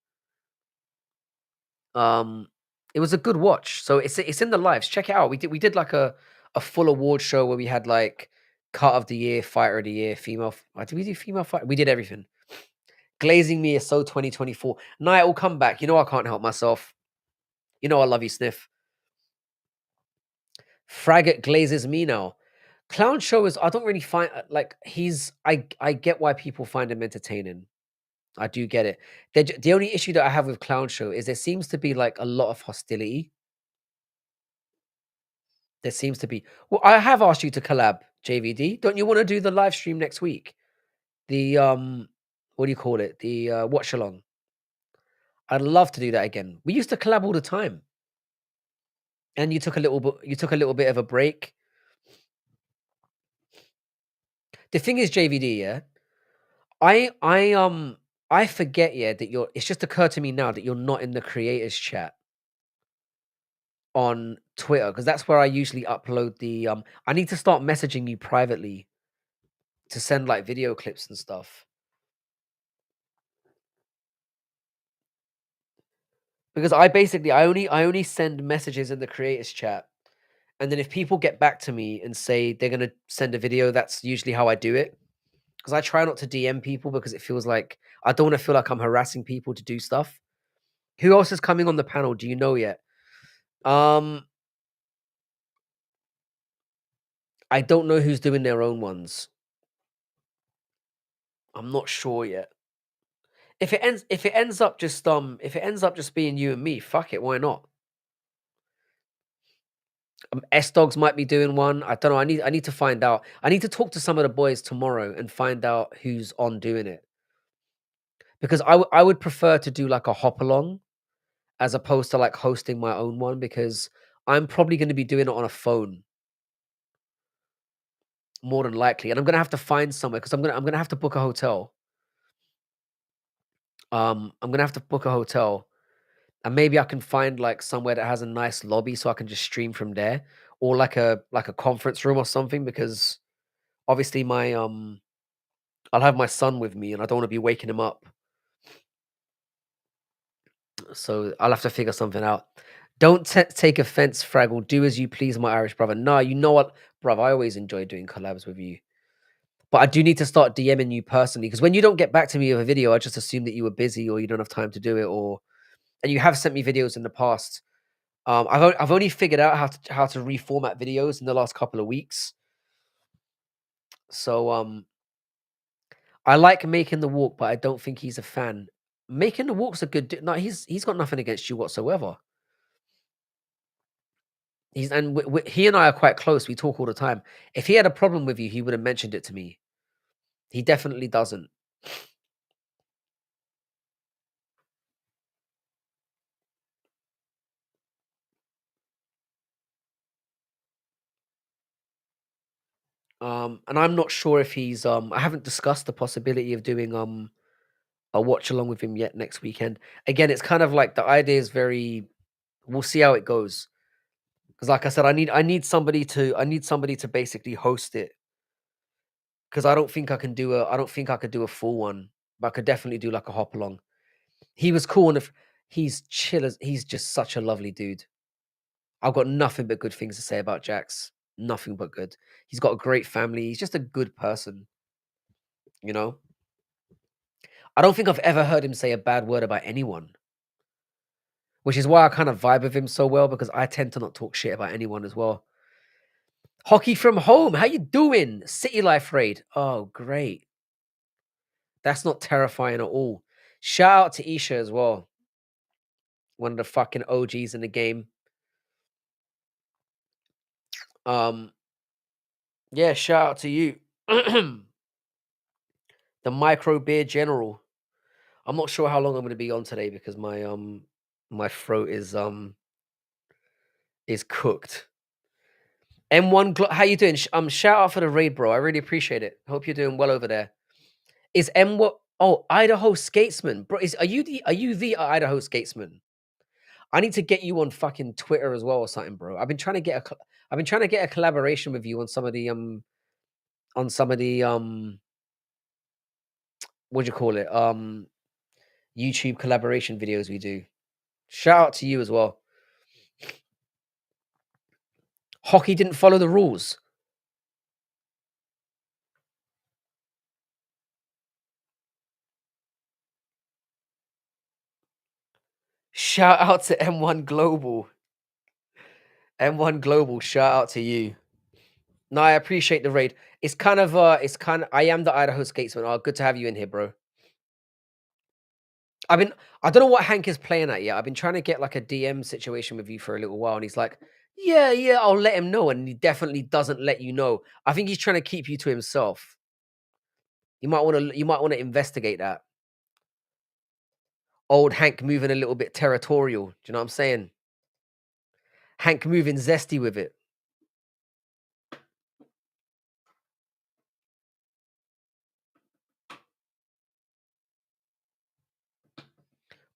Um, it was a good watch. So it's in the lives. Check it out. We did like a full award show where we had like cut of the year, fighter of the year, female. Did we do female fight? We did everything. Glazing me is so 2024. Night will come back. You know I can't help myself. You know I love you, Sniff. Fraggot glazes me now. Clown show is I don't really find like I get why people find him entertaining. I do get it. The only issue that I have with clown show is there seems to be like a lot of hostility. There seems to be. Well, I have asked you to collab, JVD. Don't you want to do the live stream next week? The what do you call it? The watch along. I'd love to do that again. We used to collab all the time. And you took a little bit of a break. The thing is, JVD, yeah, I I um I forget, yeah, that you're. It's just occurred to me now that you're not in the creators chat on Twitter because that's where I usually upload the. I need to start messaging you privately to send like video clips and stuff because I only send messages in the creators chat, and then if people get back to me and say they're gonna send a video, that's usually how I do it. Because I try not to DM people because it feels like I don't want to feel like I'm harassing people to do stuff. Who else is coming on the panel? Do you know yet? Um, I don't know who's doing their own ones. I'm not sure yet. If it ends up just being you and me, fuck it, why not? S Dogs might be doing one. I don't know. I need to find out. I need to talk to some of the boys tomorrow and find out who's on doing it. Because I would prefer to do like a hop along as opposed to like hosting my own one because I'm probably going to be doing it on a phone more than likely, and I'm gonna have to find somewhere because I'm gonna have to book a hotel. I'm gonna have to book a hotel, and maybe I can find like somewhere that has a nice lobby so I can just stream from there, or like a conference room or something. Because obviously I'll have my son with me, and I don't want to be waking him up. So I'll have to figure something out. Don't take offense, Fraggle. Do as you please, my Irish brother. No, you know what, brother? I always enjoy doing collabs with you. But I do need to start DMing you personally because when you don't get back to me with a video, I just assume that you were busy or you don't have time to do it. Or and you have sent me videos in the past. I've only figured out how to reformat videos in the last couple of weeks. So I like making the walk, but I don't think he's a fan. Making the walk's a good. No, he's got nothing against you whatsoever. He and I are quite close. We talk all the time. If he had a problem with you, he would have mentioned it to me. He definitely doesn't. And I'm not sure if he's. I haven't discussed the possibility of doing a watch along with him yet next weekend. Again, it's kind of like the idea is very. We'll see how it goes. Because, like I said, I need somebody to basically host it. Because I don't think I could do a full one, but I could definitely do like a hop along. He was cool, and if he's chill as he's just such a lovely dude. I've got nothing but good things to say about Jax. Nothing but good. He's got a great family. He's just a good person. You know. I don't think I've ever heard him say a bad word about anyone, which is why I kind of vibe with him so well because I tend to not talk shit about anyone as well. Hockey from home, how you doing? City Life raid. Oh, great. That's not terrifying at all. Shout out to Isha as well. One of the fucking OGs in the game. Um, yeah, shout out to you. The micro beer general. I'm not sure how long I'm gonna be on today because my throat is cooked. M1 how you doing? Shout out for the raid, bro. I really appreciate it. Hope you're doing well over there. Is M what? Oh, Idaho Skatesman, bro. Are you the Idaho Skatesman? I need to get you on fucking Twitter as well or something, bro. I've been trying to get a collaboration with you on some of the on some of the what do you call it? YouTube collaboration videos we do. Shout out to you as well. Hockey didn't follow the rules. Shout out to M1 Global. M1 Global, shout out to you. No, I appreciate the raid. It's kind of I am the Idaho Skatesman. Oh, good to have you in here, bro. I don't know what Hank is playing at yet. I've been trying to get like a DM situation with you for a little while, and he's like, yeah, yeah, I'll let him know. And he definitely doesn't let you know. I think he's trying to keep you to himself. You might want to investigate that. Old Hank moving a little bit territorial. Do you know what I'm saying? Hank moving zesty with it.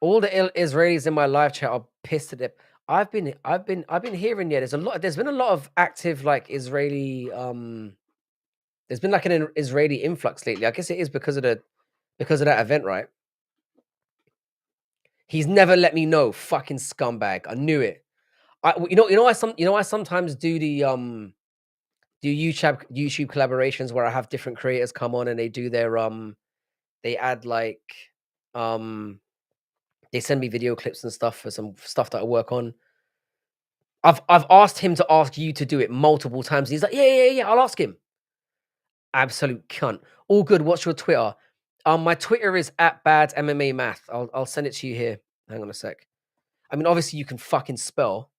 All the Israelis in my live chat are pissed at it. I've been hearing, yeah, there's been a lot of active like Israeli there's been like an Israeli influx lately. I guess it is because of that event, right? He's never let me know, fucking scumbag. I knew it. I sometimes do YouTube collaborations where I have different creators come on and they do their they add like um they send me video clips and stuff for some stuff that I work on. I've asked him to ask you to do it multiple times. He's like, yeah, yeah, yeah, I'll ask him. Absolute cunt. All good. What's your Twitter? My Twitter is at bad MMA math. I'll send it to you here. Hang on a sec. I mean, obviously you can fucking spell.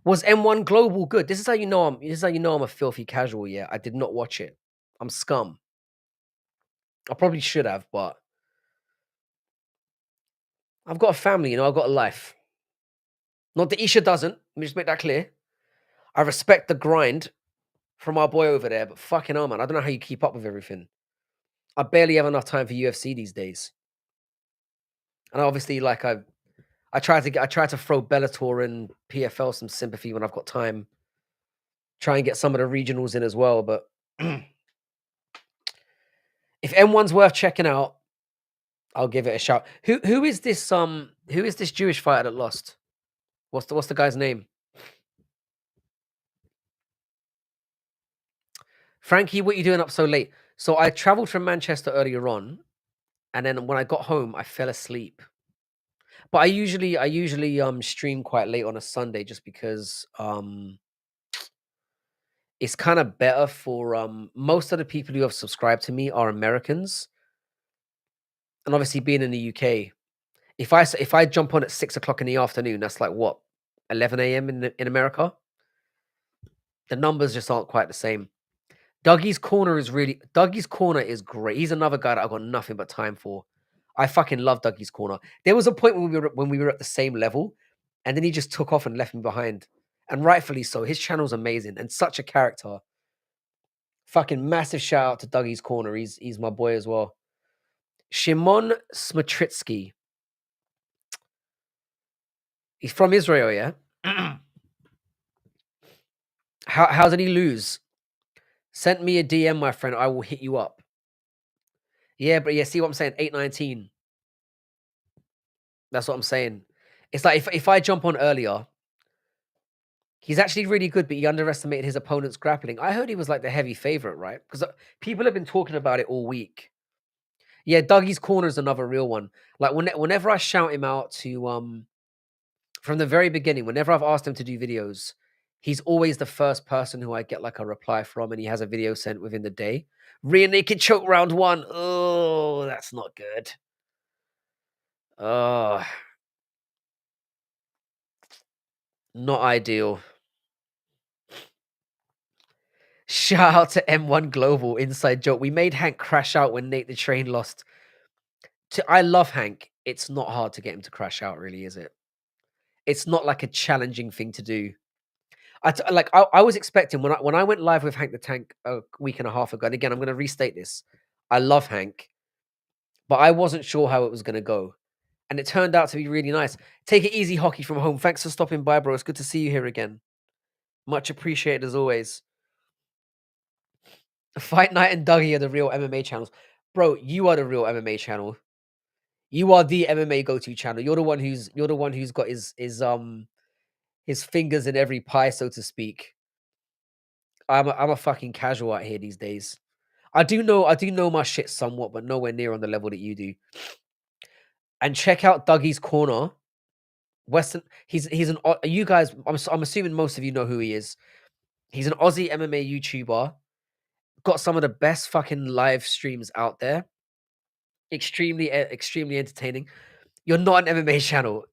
Was M1 Global good? This is how you know I'm a filthy casual. Yeah, I did not watch it. I'm scum. I probably should have, but I've got a family. I've got a life. Not that Isha doesn't. Let me just make that clear. I respect the grind from our boy over there, but fucking hell, man, I don't know how you keep up with everything. I barely have enough time for UFC these days, and obviously, like I try to throw Bellator and PFL some sympathy when I've got time. Try and get some of the regionals in as well, but if M1's worth checking out, I'll give it a shout. Who is this Jewish fighter that lost? What's the guy's name? Frankie, what you doing up so late? So I traveled from Manchester earlier on, and then when I got home, I fell asleep. But I usually stream quite late on a Sunday just because it's kind of better for most of the people who have subscribed to me are Americans, and obviously being in the UK, if I jump on at 6 o'clock in the afternoon, that's like what 11 a.m. in America. The numbers just aren't quite the same. Dougie's Corner is great. He's another guy that I've got nothing but time for. I fucking love Dougie's Corner. There was a point when we were at the same level, and then he just took off and left me behind. And rightfully so. His channel's amazing and such a character. Fucking massive shout out to Dougie's Corner. He's my boy as well. Shimon Smatritsky. He's from Israel, yeah? How did he lose? Send me a DM, my friend. I will hit you up. Yeah, but yeah, see what I'm saying? 819. That's what I'm saying. It's like if I jump on earlier, he's actually really good, but he underestimated his opponent's grappling. I heard he was like the heavy favorite, right? Because people have been talking about it all week. Yeah, Dougie's Corner is another real one. Like whenever I shout him out to from the very beginning, whenever I've asked him to do videos, he's always the first person who I get like a reply from, and he has a video sent within the day. Rear naked choke round one. Oh, that's not good. Oh, not ideal. Shout out to M1 Global inside joke. We made Hank crash out when Nate the Train lost. I love Hank. It's not hard to get him to crash out, really, is it? It's not like a challenging thing to do. I was expecting when I went live with Hank the Tank a week and a half ago. And again, I'm going to restate this. I love Hank, but I wasn't sure how it was going to go, and it turned out to be really nice. Take it easy, hockey from home. Thanks for stopping by, bro. It's good to see you here again. Much appreciated as always. Fight Night and Dougie are the real MMA channels. Bro, you are the real MMA channel. You are the MMA go-to channel. You're the one who's got his fingers in every pie, so to speak. I'm a fucking casual out here these days. I do know my shit somewhat, but nowhere near on the level that you do. And check out Dougie's Corner. Western he's an you guys I'm assuming most of you know who he is. He's an Aussie MMA YouTuber. Got some of the best fucking live streams out there. Extremely entertaining. You're not an MMA channel.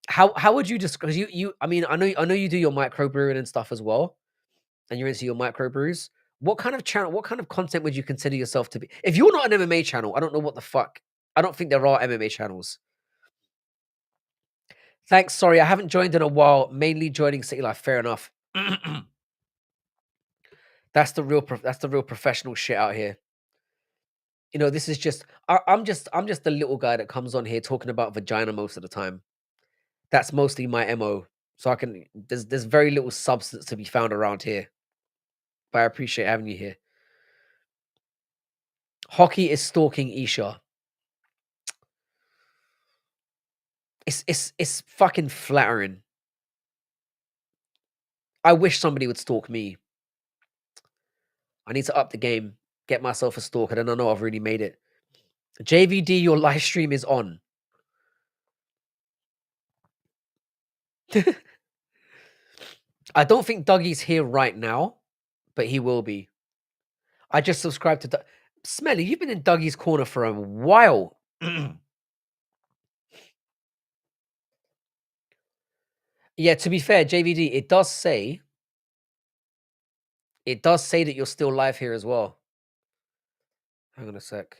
How would you describe you I mean, I know you do your microbrewing and stuff as well, and you're into your microbrews. What kind of content would you consider yourself to be? If you're not an MMA channel, I don't know what the fuck. I don't think there are MMA channels. Thanks. Sorry, I haven't joined in a while. Mainly joining City Life. Fair enough. That's the real professional shit out here. You know, this is just I'm just the little guy that comes on here talking about vagina most of the time. That's mostly my MO. So I can there's very little substance to be found around here. But I appreciate having you here. Hockey is stalking Isha. It's fucking flattering. I wish somebody would stalk me. I need to up the game, get myself a stalker, then I know I've really made it. JVD, your live stream is on. I don't think Dougie's here right now, but he will be. I just subscribed to Smelly. You've been in Dougie's corner for a while. Yeah, to be fair, JVD, it does say that you're still live here as well. Hang on a sec.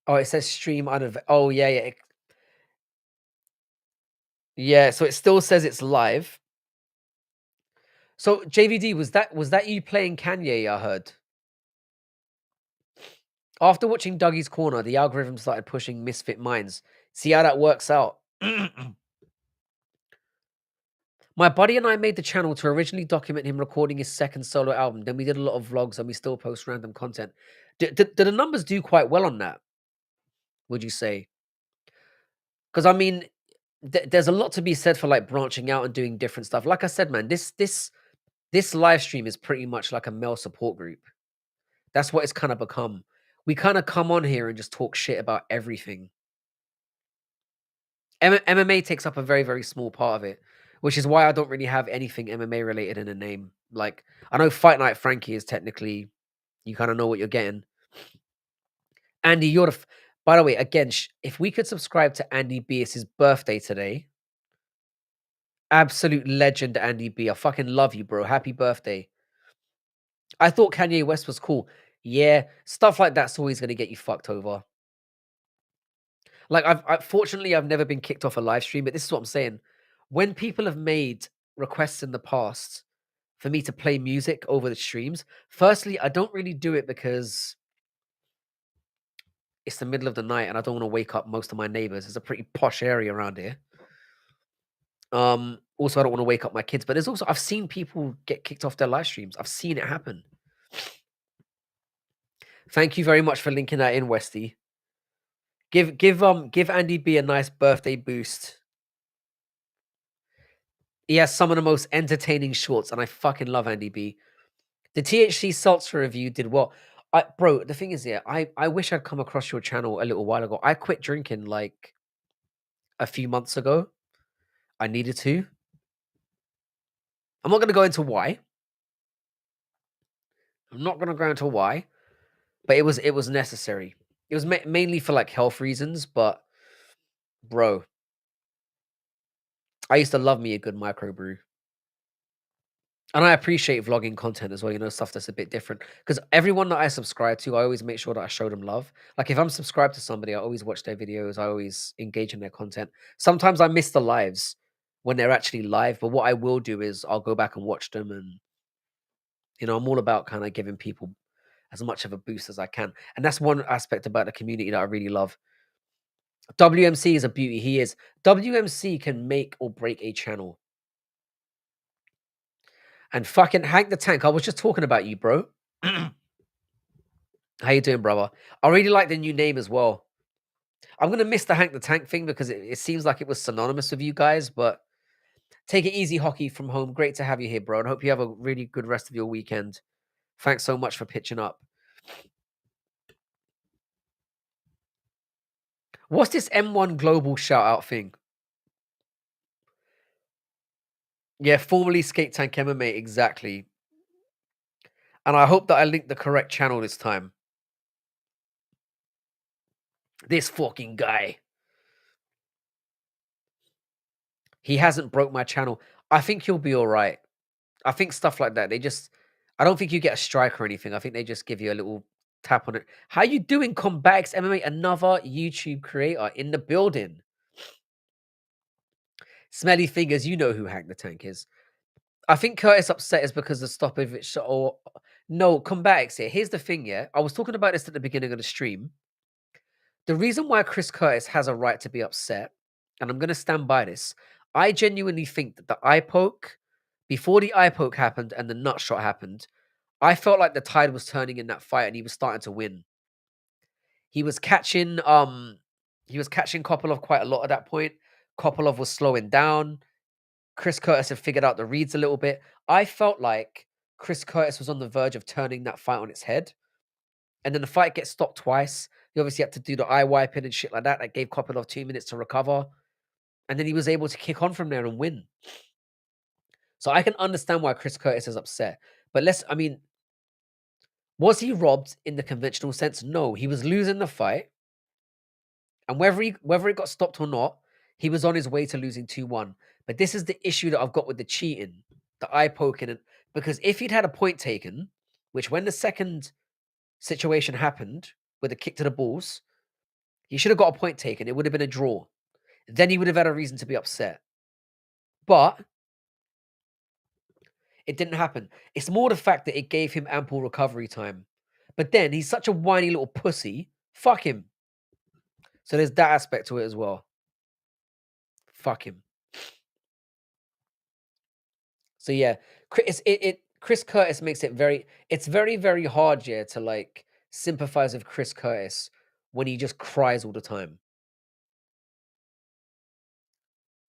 Oh, it says stream unavailable. Oh, yeah, yeah. Yeah, so it still says it's live. So JVD, was that you playing Kanye? I heard. After watching Dougie's Corner, the algorithm started pushing Misfit Minds. See how that works out. My buddy and I made the channel to originally document him recording his second solo album. Then we did a lot of vlogs and we still post random content. Do the numbers do quite well on that, would you say? Because I mean, there's a lot to be said for like branching out and doing different stuff. Like I said, man, this live stream is pretty much like a male support group. That's what it's kind of become. We kind of come on here and just talk shit about everything. MMA takes up a very, very small part of it, which is why I don't really have anything MMA related in a name. Like, I know Fight Night Frankie is technically, you kind of know what you're getting. Andy, by the way, again, if we could subscribe to Andy B, it's his birthday today. Absolute legend, Andy B. I fucking love you, bro. Happy birthday. I thought Kanye West was cool. Yeah, stuff like that's always going to get you fucked over. Like, fortunately, I've never been kicked off a live stream, but this is what I'm saying. When people have made requests in the past for me to play music over the streams, firstly, I don't really do it because it's the middle of the night and I don't want to wake up most of my neighbors. It's a pretty posh area around here. Also, I don't want to wake up my kids, but there's also I've seen people get kicked off their live streams. I've seen it happen. Thank you very much for linking that in, Westy. Give Andy B a nice birthday boost. He has some of the most entertaining shorts, and I fucking love Andy B. The THC Seltzer review did well. Bro, the thing is, yeah, I wish I'd come across your channel a little while ago. I quit drinking like a few months ago. I needed to. I'm not gonna go into why. I'm not gonna go into why, but it was necessary. It was mainly for like health reasons, but bro, I used to love me a good microbrew. And I appreciate vlogging content as well, you know, stuff that's a bit different. Because everyone that I subscribe to, I always make sure that I show them love. Like if I'm subscribed to somebody, I always watch their videos, I always engage in their content. Sometimes I miss the lives when they're actually live, but what I will do is I'll go back and watch them and you know, I'm all about kind of giving people as much of a boost as I can. And that's one aspect about the community that I really love. WMC is a beauty. He is. WMC can make or break a channel. And fucking Hank the Tank, I was just talking about you, bro. How you doing, brother? I really like the new name as well. I'm gonna miss the Hank the Tank thing because it seems like it was synonymous with you guys, but take it easy, hockey from home. Great to have you here, bro. And hope you have a really good rest of your weekend. Thanks so much for pitching up. What's this M1 Global shout out thing? Yeah, formerly Skate Tank MMA, exactly. And I hope that I linked the correct channel this time. This fucking guy. He hasn't broke my channel. I think he'll be all right. I think stuff like that, I don't think you get a strike or anything. I think they just give you a little tap on it. How you doing, Combatics MMA? Another YouTube creator in the building. Smelly fingers, you know who Hank the Tank is. I think Curtis upset is because the stoppage or no, Combatics here. Here's the thing, yeah. I was talking about this at the beginning of the stream. The reason why Chris Curtis has a right to be upset, and I'm gonna stand by this, I genuinely think that the eye poke, before the eye poke happened and the nut shot happened, I felt like the tide was turning in that fight and he was starting to win. He was catching Kopylov quite a lot at that point. Kopylov was slowing down. Chris Curtis had figured out the reads a little bit. I felt like Chris Curtis was on the verge of turning that fight on its head. And then the fight gets stopped twice. He obviously had to do the eye wiping and shit like that. That gave Kopylov 2 minutes to recover. And then he was able to kick on from there and win. So I can understand why Chris Curtis is upset. But was he robbed in the conventional sense? No, he was losing the fight. And whether it got stopped or not, he was on his way to losing 2-1. But this is the issue that I've got with the cheating, the eye poking. Because if he'd had a point taken, which when the second situation happened with a kick to the balls, he should have got a point taken. It would have been a draw. Then he would have had a reason to be upset. But it didn't happen. It's more the fact that it gave him ample recovery time. But then he's such a whiny little pussy. Fuck him. So there's that aspect to it as well. Fuck him. So yeah, Chris Curtis makes it it's very, very hard, yeah, to like sympathize with Chris Curtis when he just cries all the time.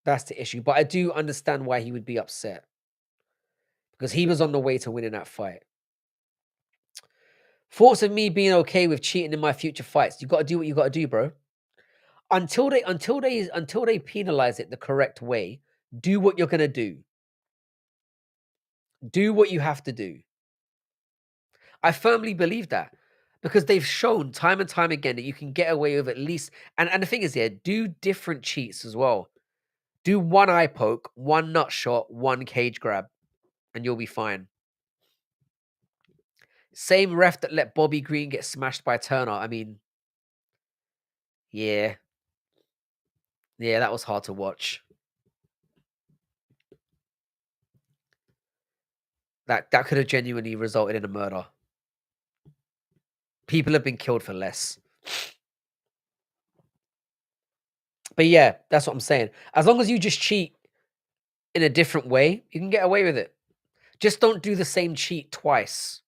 That's the issue. But I do understand why he would be upset. Because he was on the way to winning that fight. Thoughts of me being okay with cheating in my future fights. You gotta do what you gotta do, bro. Until they penalize it the correct way, do what you're gonna do. Do what you have to do. I firmly believe that because they've shown time and time again that you can get away with at least. And the thing is, yeah, do different cheats as well. Do one eye poke, one nut shot, one cage grab, and you'll be fine. Same ref that let Bobby Green get smashed by Turner. I mean, yeah, yeah, that was hard to watch. That could have genuinely resulted in a murder. People have been killed for less. But yeah, that's what I'm saying. As long as you just cheat in a different way, you can get away with it. Just don't do the same cheat twice.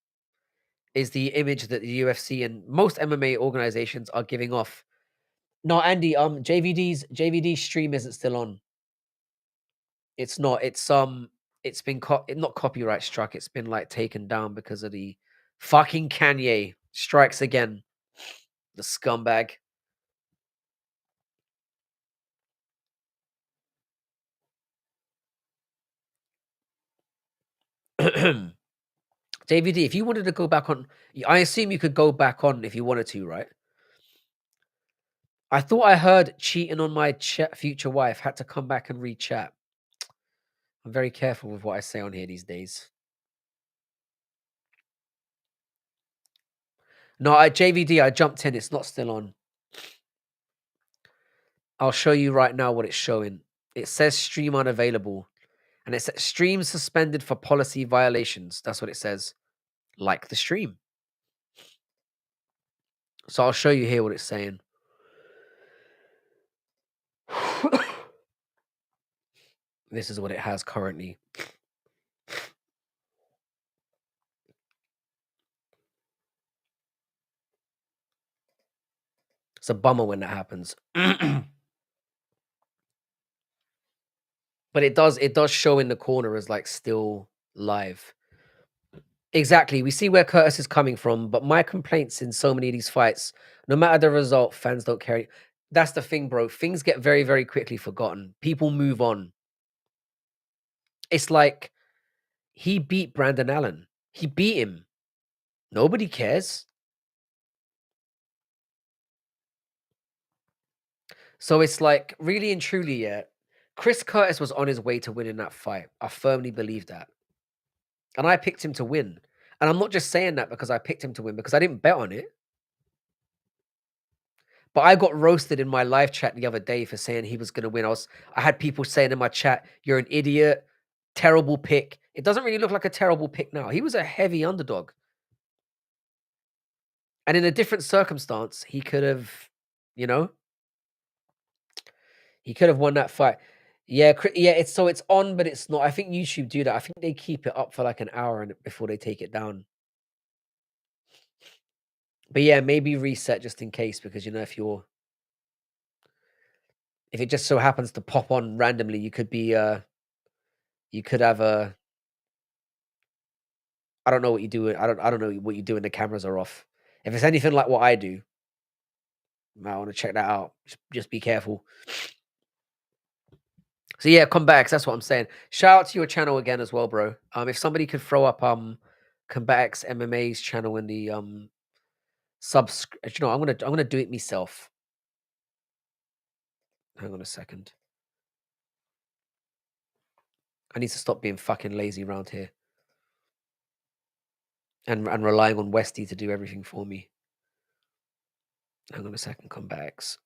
Is the image that the UFC and most MMA organizations are giving off. No, Andy, JVD's stream isn't still on. It's not. It's been not copyright struck. It's been like taken down because of the fucking Kanye strikes again. The scumbag. JVD, if you wanted to go back on, I assume you could go back on if you wanted to, right? I thought I heard cheating on my future wife had to come back and re-chat. I'm very careful with what I say on here these days. No, JVD, I jumped in. It's not still on. I'll show you right now what it's showing. It says stream unavailable. And it says stream suspended for policy violations. That's what it says. Like the stream. So I'll show you here what it's saying. This is what it has currently. It's a bummer when that happens. But it does show in the corner as, like, still live. Exactly, we see where Curtis is coming from, but my complaints in so many of these fights, no matter the result, fans don't care. That's the thing, bro. Things get very, very quickly forgotten. People move on. It's like he beat Brandon Allen. He beat him. Nobody cares. So it's like, really and truly, yeah, Chris Curtis was on his way to winning that fight. I firmly believe that. And I picked him to win. And I'm not just saying that because I picked him to win, because I didn't bet on it. But I got roasted in my live chat the other day for saying he was gonna win. I had people saying in my chat, "You're an idiot, terrible pick." It doesn't really look like a terrible pick now. He was a heavy underdog. And in a different circumstance, he could have, you know, he could have won that fight. Yeah, yeah, it's on, but it's not. I think YouTube do that. I think they keep it up for like an hour and before they take it down. But yeah, maybe reset just in case, because if it just so happens to pop on randomly, you could have a I don't know what you do. I don't know what you do when the cameras are off. If it's anything like what I do, I want to check that out. Just be careful. So yeah, Comebacks, that's what I'm saying. Shout out to your channel again as well, bro. If somebody could throw up Comebacks MMA's channel in the I'm gonna do it myself. Hang on a second. I need to stop being fucking lazy around here and relying on Westy to do everything for me. Hang on a second, Comebacks.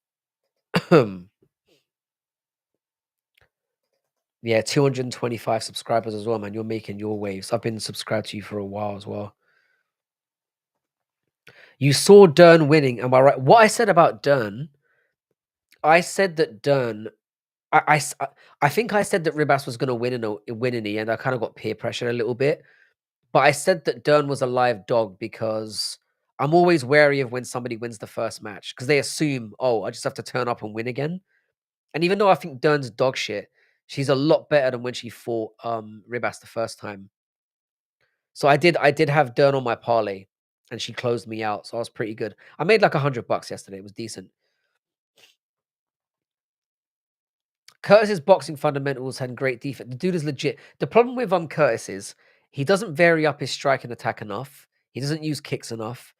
Yeah, 225 subscribers as well, man. You're making your waves. I've been subscribed to you for a while as well. You saw Dern winning. Am I right? What I said about Dern, I said that Dern, I think I said that Ribas was going to win in the end. I kind of got peer pressured a little bit, but I said that Dern was a live dog because I'm always wary of when somebody wins the first match because they assume, oh, I just have to turn up and win again. And even though I think Dern's dog shit, she's a lot better than when she fought Ribas the first time. So I did have Dern on my parlay, and she closed me out, so I was pretty good. I made like $100 yesterday. It was decent. Curtis's boxing fundamentals had great defense. The dude is legit. The problem with Curtis is he doesn't vary up his strike and attack enough. He doesn't use kicks enough,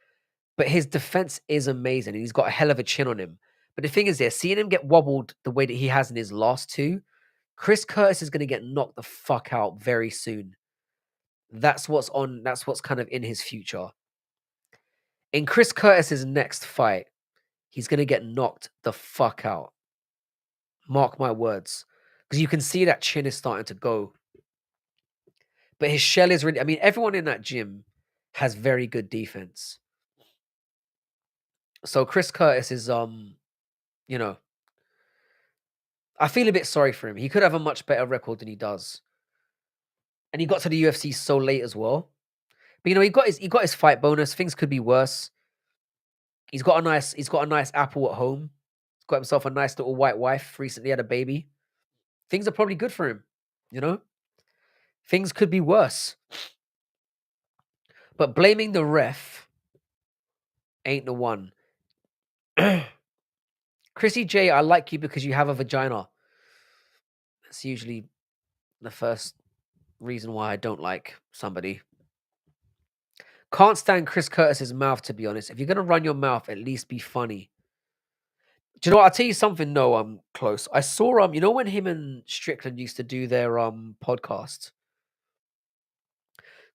but his defense is amazing, and he's got a hell of a chin on him. But the thing is, seeing him get wobbled the way that he has in his last two, Chris Curtis is going to get knocked the fuck out very soon. That's what's on. That's what's kind of in his future. In Chris Curtis's next fight, he's gonna get knocked the fuck out. Mark my words. Because you can see that chin is starting to go. But his shell is really, I mean, everyone in that gym has very good defense. So Chris Curtis is you know, I feel a bit sorry for him. He could have a much better record than he does. And he got to the UFC so late as well. But he got his fight bonus. Things could be worse. He's got a nice apple at home. He's got himself a nice little white wife. Recently had a baby. Things are probably good for him, you know? Things could be worse. But blaming the ref ain't the one. Chrissy J, I like you because you have a vagina. That's usually the first reason why I don't like somebody. Can't stand Chris Curtis's mouth, to be honest. If you're gonna run your mouth, at least be funny. Do you know what? I'll tell you something. No, I'm close. I saw when him and Strickland used to do their podcast.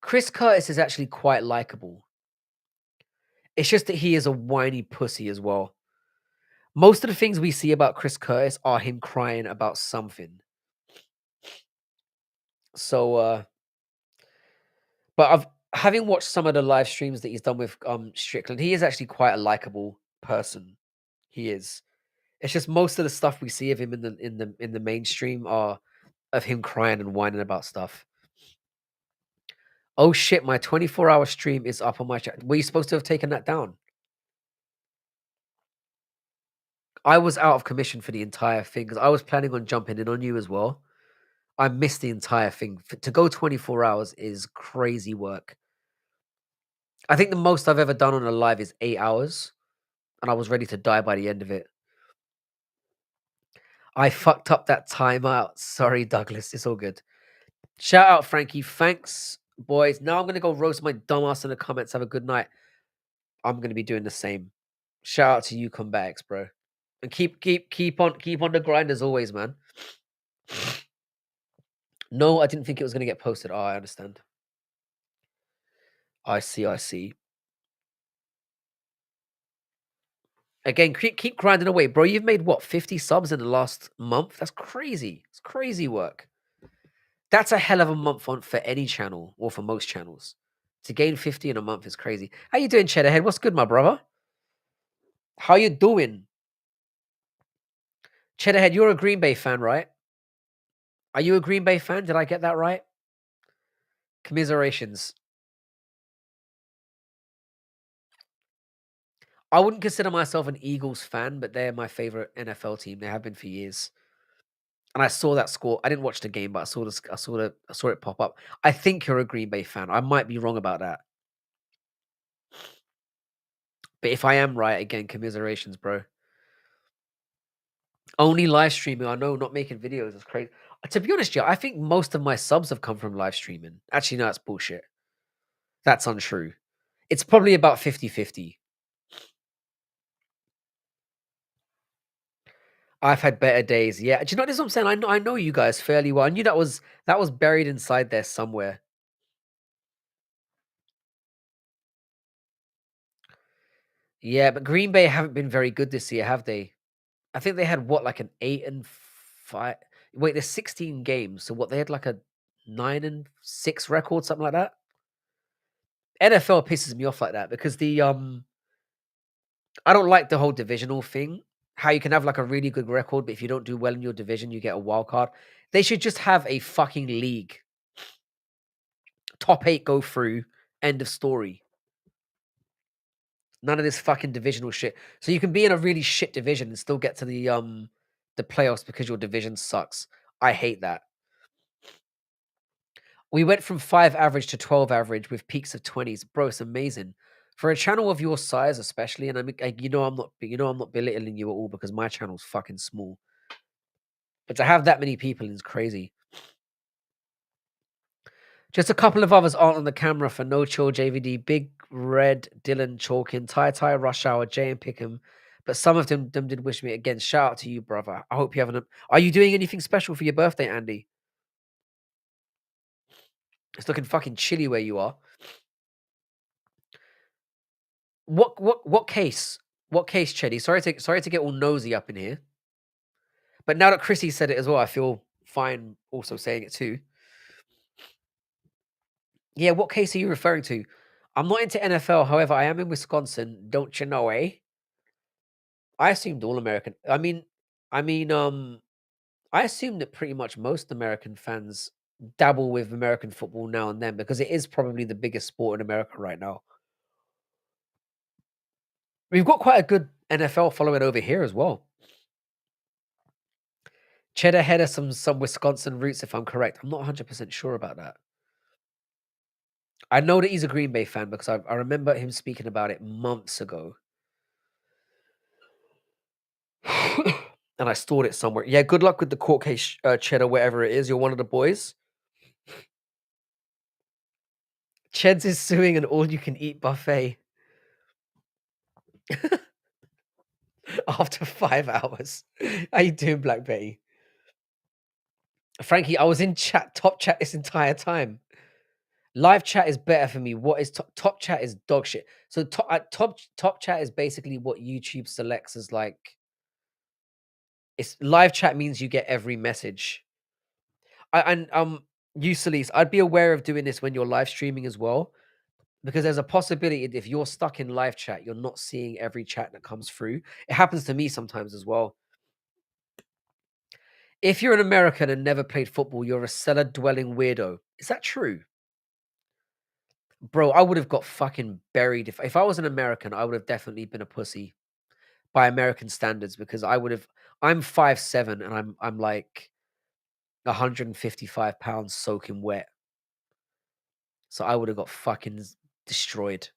Chris Curtis is actually quite likable. It's just that he is a whiny pussy as well. Most of the things we see about Chris Curtis are him crying about something. So, but having watched some of the live streams that he's done with Strickland, he is actually quite a likable person. He is. It's just most of the stuff we see of him in the mainstream are of him crying and whining about stuff. Oh shit, my 24-hour stream is up on my chat. Were you supposed to have taken that down? I was out of commission for the entire thing because I was planning on jumping in on you as well. I missed the entire thing. To go 24 hours is crazy work. I think the most I've ever done on a live is 8 hours, and I was ready to die by the end of it. I fucked up that timeout. Sorry, Douglas. It's all good. Shout out, Frankie. Thanks, boys. Now I'm gonna go roast my dumbass in the comments. Have a good night. I'm gonna be doing the same. Shout out to you, Combatix, bro. And keep on the grind as always, man. No, I didn't think it was gonna get posted. Oh, I understand. I see, I see. Again, keep grinding away, bro. You've made what 50 subs in the last month? That's crazy. It's crazy work. That's a hell of a month on for any channel or for most channels. To gain 50 in a month is crazy. How you doing, Cheddarhead? What's good, my brother? How you doing? Cheddarhead, you're a Green Bay fan, right? Are you a Green Bay fan? Did I get that right? Commiserations. I wouldn't consider myself an Eagles fan, but they're my favorite NFL team. They have been for years. And I saw that score. I didn't watch the game, but I saw it pop up. I think you're a Green Bay fan. I might be wrong about that. But if I am right, again, commiserations, bro. Only live streaming. I know, not making videos is crazy. To be honest, yeah, I think most of my subs have come from live streaming. Actually, no, that's bullshit. That's untrue. It's probably about 50-50. I've had better days. Yeah. Do you know this is what I'm saying? I know you guys fairly well. I knew that was buried inside there somewhere. Yeah, but Green Bay haven't been very good this year, have they? I think they had what, like an 8-5. Wait, there's 16 games. So what they had like a 9-6 record, something like that. NFL pisses me off like that because I don't like the whole divisional thing. How you can have like a really good record, but if you don't do well in your division, you get a wild card. They should just have a fucking league. Top 8 go through. End of story. None of this fucking divisional shit. So you can be in a really shit division and still get to the playoffs because your division sucks. I hate that. We went from 5 average to 12 average with peaks of 20s. Bro, it's amazing. For a channel of your size, especially, and I mean, I'm not belittling you at all because my channel's fucking small. But to have that many people is crazy. Just a couple of others aren't on the camera for No Chill JVD, Big Red, Dylan Chalkin, Tai Rush Hour, Jay and Pickham. But some of them did wish me again. Shout out to you, brother. I hope you haven't. Are you doing anything special for your birthday, Andy? It's looking fucking chilly where you are. What case? What case, Cheddy? Sorry to get all nosy up in here. But now that Chrissy said it as well, I feel fine also saying it too. Yeah, what case are you referring to? I'm not into NFL, however, I am in Wisconsin. Don't you know, eh? I assumed all American. I assume that pretty much most American fans dabble with American football now and then because it is probably the biggest sport in America right now. We've got quite a good NFL following over here as well. Cheddar Head has some Wisconsin roots, if I'm correct. I'm not 100% sure about that. I know that he's a Green Bay fan because I remember him speaking about it months ago. And I stored it somewhere. Yeah, good luck with the court case, Cheddar, wherever it is. You're one of the boys. Cheds is suing an all-you-can-eat buffet after 5 hours. How you doing, Black Betty? Frankie, I was in top chat this entire time. Live chat is better for me. What is top chat is dog shit. So top chat is basically what YouTube selects as like. It's live chat means you get every message. You Celise, I'd be aware of doing this when you're live streaming as well, because there's a possibility if you're stuck in live chat, you're not seeing every chat that comes through. It happens to me sometimes as well. If you're an American and never played football, you're a cellar dwelling weirdo. Is that true? Bro, I would have got fucking buried. If I was an American, I would have definitely been a pussy. by American standards because I'm 5'7" and I'm like 155 pounds soaking wet. So I would have got fucking destroyed.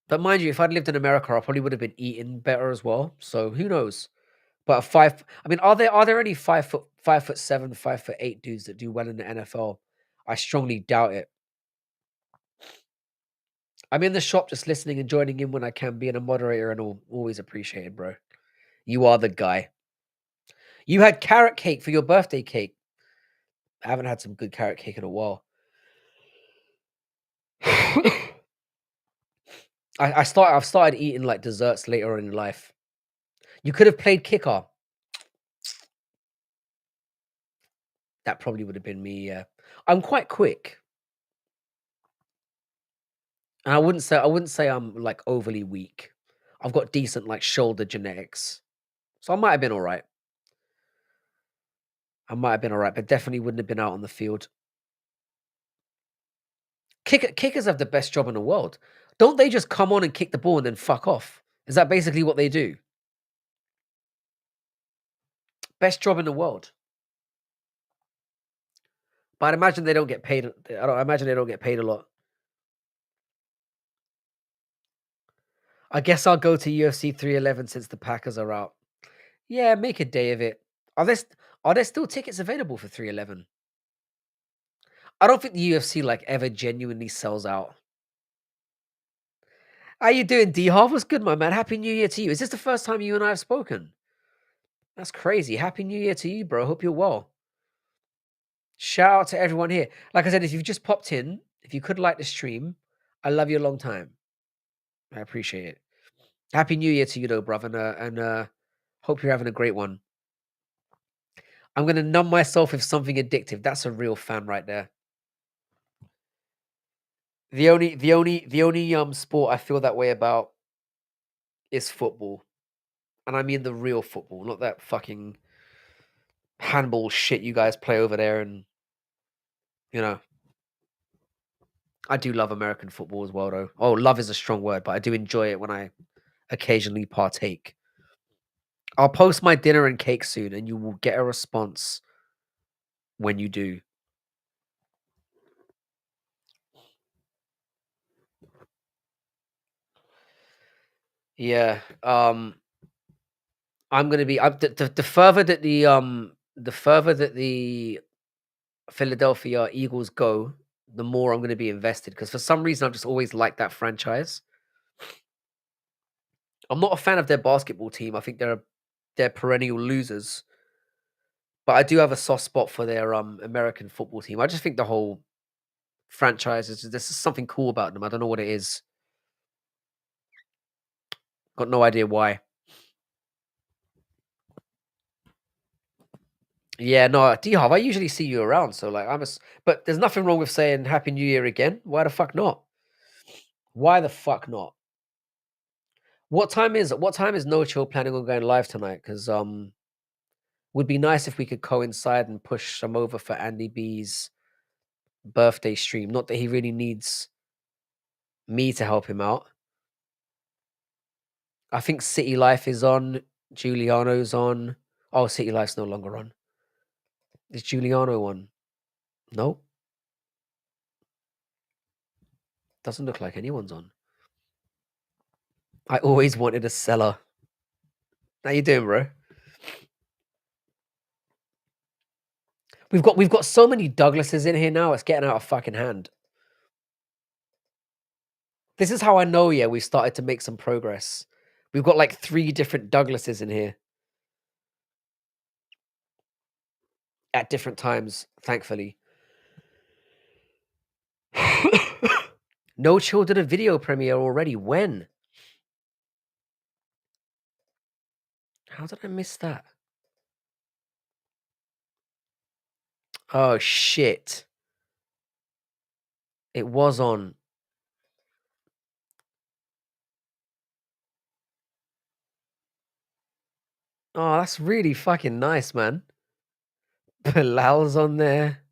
But mind you, if I'd lived in America, I probably would have been eating better as well. So who knows? But I mean, are there any 5'7", 5'8" dudes that do well in the NFL? I strongly doubt it. I'm in the shop just listening and joining in when I can, being a moderator and all. Always appreciated, bro. You are the guy. You had carrot cake for your birthday cake. I haven't had some good carrot cake in a while. I've started eating like desserts later on in life. You could have played kicker. That probably would have been me. Yeah, I'm quite quick, and I wouldn't say I'm like overly weak. I've got decent like shoulder genetics, so I might have been all right. I might have been all right, but definitely wouldn't have been out on the field. Kickers have the best job in the world. Don't they just come on and kick the ball and then fuck off? Is that basically what they do? Best job in the world. But I'd imagine they don't get paid. I imagine they don't get paid a lot. I guess I'll go to UFC 311 since the Packers are out. Yeah, make a day of it. Are there still tickets available for 311? I don't think the UFC like ever genuinely sells out. How you doing, D Harv? What's good, my man? Happy New Year to you. Is this the first time you and I have spoken? That's crazy. Happy New Year to you, bro. Hope you're well. Shout out to everyone here. Like I said, if you've just popped in, if you could like the stream, I love you a long time. I appreciate it. Happy New Year to you, though, brother, and hope you're having a great one. I'm gonna numb myself with something addictive. That's a real fan right there. The only sport I feel that way about is football, and I mean the real football, not that fucking handball shit you guys play over there. And you know, I do love American football as well, though. Oh, love is a strong word, but I do enjoy it when I occasionally partake. I'll post my dinner and cake soon, and you will get a response when you do. Yeah. I'm gonna be the further that the Philadelphia Eagles go, the more I'm gonna be invested. Because for some reason I've just always liked that franchise. I'm not a fan of their basketball team. I think they're perennial losers. But I do have a soft spot for their American football team. I just think the whole franchise is there's just something cool about them. I don't know what it is. Got no idea why. Yeah, no, D-Hub, I usually see you around, so like but there's nothing wrong with saying Happy New Year again. Why the fuck not? Why the fuck not? What time is No Chill planning on going live tonight? Because would be nice if we could coincide and push some over for Andy B's birthday stream. Not that he really needs me to help him out. I think City Life is on. Giuliano's on. Oh, City Life's no longer on. Is Giuliano on? No, doesn't look like anyone's on. I always wanted a seller. How you doing, bro? We've got so many Douglases in here now. It's getting out of fucking hand. This is how I know. Yeah, we started to make some progress. We've got like 3 different Douglases in here at different times. Thankfully. No Chill did a video premiere already. When? How did I miss that? Oh shit! It was on. Oh, that's really fucking nice, man. Bilal's on there.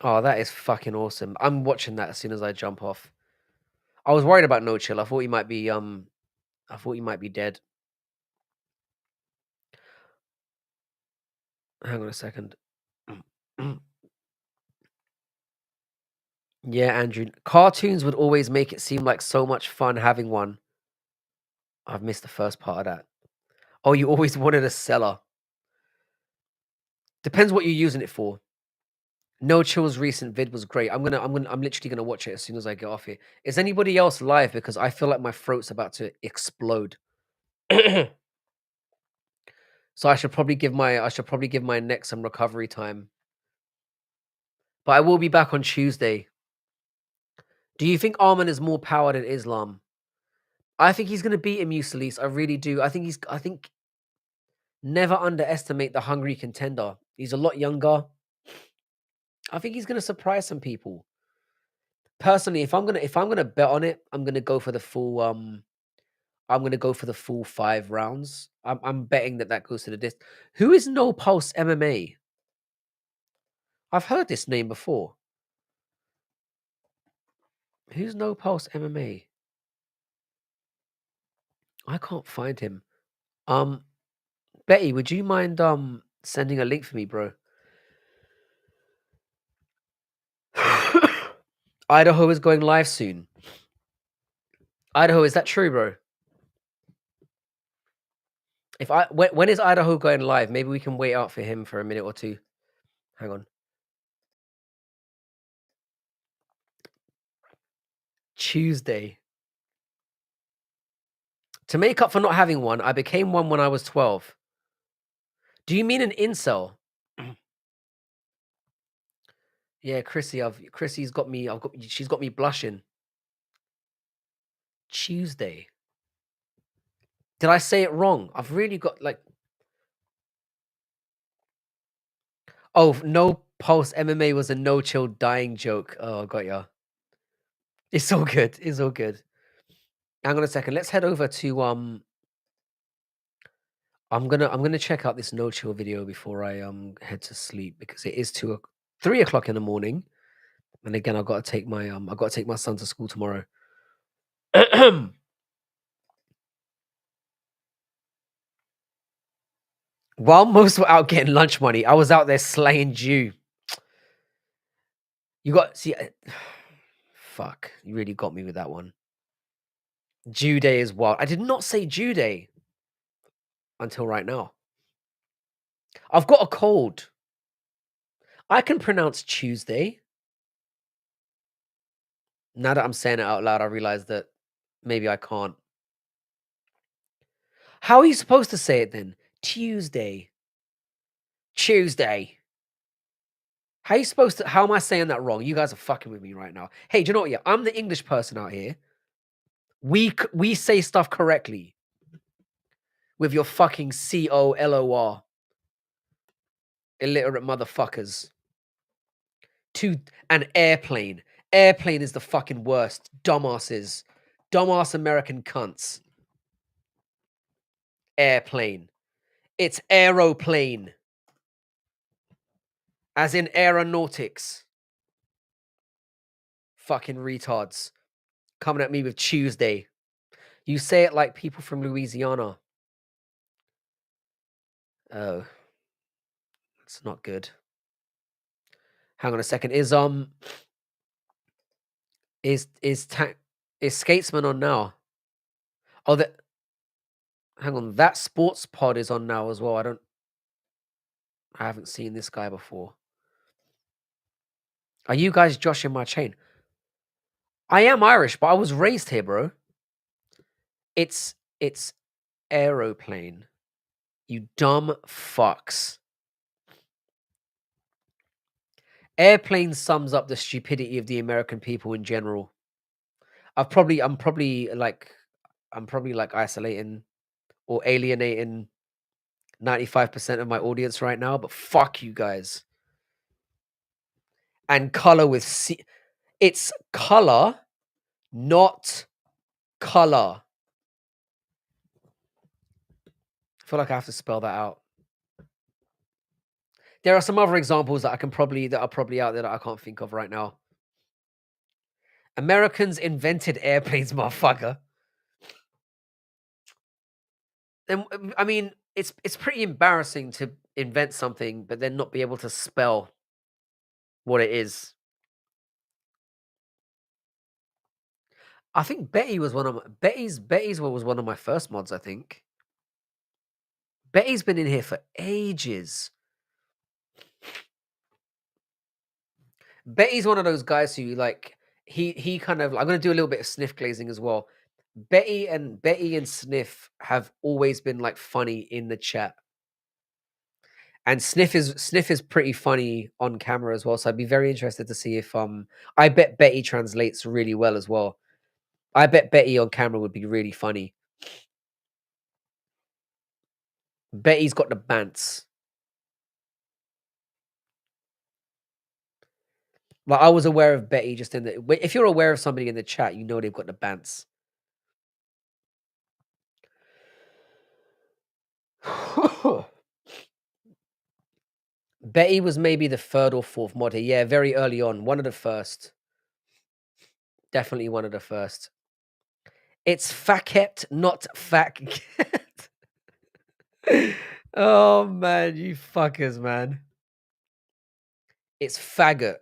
Oh, that is fucking awesome. I'm watching that as soon as I jump off. I was worried about No Chill. I thought he might be dead. Hang on a second. Yeah, Andrew. Cartoons would always make it seem like so much fun having one. I've missed the first part of that. Oh, you always wanted a cellar. Depends what you're using it for. No Chill's recent vid was great. I'm literally gonna watch it as soon as I get off here. Is anybody else live? Because I feel like my throat's about to explode. So I should probably give my neck some recovery time. But I will be back on Tuesday. Do you think Arman is more power than Islam? I think he's gonna beat Musalis. I really do. I think never underestimate the hungry contender. He's a lot younger. I think he's gonna surprise some people. Personally, if I'm gonna bet on it, I'm gonna go for the full I'm gonna go for the full 5 rounds. I'm betting that goes to the disc. Who is No Pulse MMA? I've heard this name before. Who's No Pulse MMA? I can't find him. Betty, would you mind sending a link for me, bro? Idaho is going live soon. Idaho, is that true, bro? When is Idaho going live? Maybe we can wait out for him for a minute or two. Hang on. Tuesday. To make up for not having one, I became one when I was 12. Do you mean an incel? Yeah, Chrissy's got me. She's got me blushing. Tuesday. Did I say it wrong? I've really got like. Oh, No Pulse MMA was a No Chill dying joke. Oh, I got ya. It's all good. It's all good. Hang on a second. Let's head over to I'm gonna check out this No Chill video before I head to sleep because it is 3 o'clock in the morning, and again I've got to take my son to school tomorrow. While most were out getting lunch money, I was out there slaying Jew. You got see, fuck, you really got me with that one. Jew Day is wild. I did not say Jew Day until right now. I've got a cold. I can pronounce Tuesday. Now that I'm saying it out loud, I realize that maybe I can't. How are you supposed to say it then? Tuesday. Tuesday. How you supposed to? How am I saying that wrong? You guys are fucking with me right now. Hey, do you know what? Yeah, I'm the English person out here. We say stuff correctly with your fucking COLOR, illiterate motherfuckers. An airplane. Airplane is the fucking worst. Dumbasses. Dumbass American cunts. Airplane. It's aeroplane. As in aeronautics. Fucking retards. Coming at me with Tuesday. You say it like people from Louisiana. Oh. That's not good. Hang on a second. Is Skatesman on now? Oh, hang on. That Sports Pod is on now as well. I haven't seen this guy before. Are you guys joshing my chain? I am Irish, but I was raised here, bro. It's aeroplane. You dumb fucks. Airplane sums up the stupidity of the American people in general. I'm probably like isolating or alienating 95% of my audience right now, but fuck you guys. And color with C. It's color, not color. I feel like I have to spell that out. There are some other examples that are probably out there that I can't think of right now. Americans invented airplanes, motherfucker. And I mean, it's pretty embarrassing to invent something, but then not be able to spell what it is. I think Betty was one of Betty's what was one of my first mods, I think. Betty's been in here for ages. Betty's one of those guys who like he kind of I'm gonna do a little bit of sniff glazing as well. Betty and Sniff have always been like funny in the chat. And Sniff is pretty funny on camera as well. So I'd be very interested to see if I bet Betty translates really well as well. I bet Betty on camera would be really funny. Betty's got the bants. Like I was aware of Betty just in the if you're aware of somebody in the chat, you know they've got the bants. Betty was maybe the third or fourth mod here. Yeah, very early on. One of the first. Definitely one of the first. It's Faket, not Faket. Oh man, you fuckers, man. It's faggot.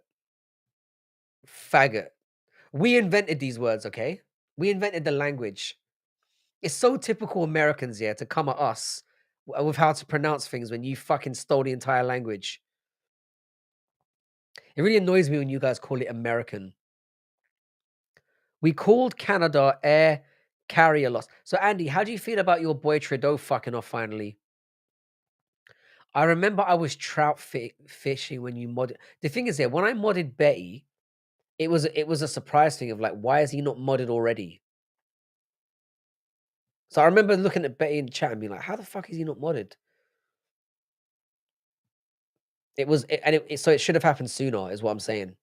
Faggot. We invented these words, okay? We invented the language. It's so typical Americans, yeah, to come at us with how to pronounce things when you fucking stole the entire language. It really annoys me when you guys call it American. We called Canada air carrier loss. So, Andy, how do you feel about your boy Trudeau fucking off finally? I remember I was trout fishing when you modded. The thing is, when I modded Betty, it was a surprise thing of like, why is he not modded already? So I remember looking at Betty in chat and being like, how the fuck is he not modded? So it should have happened sooner, is what I'm saying.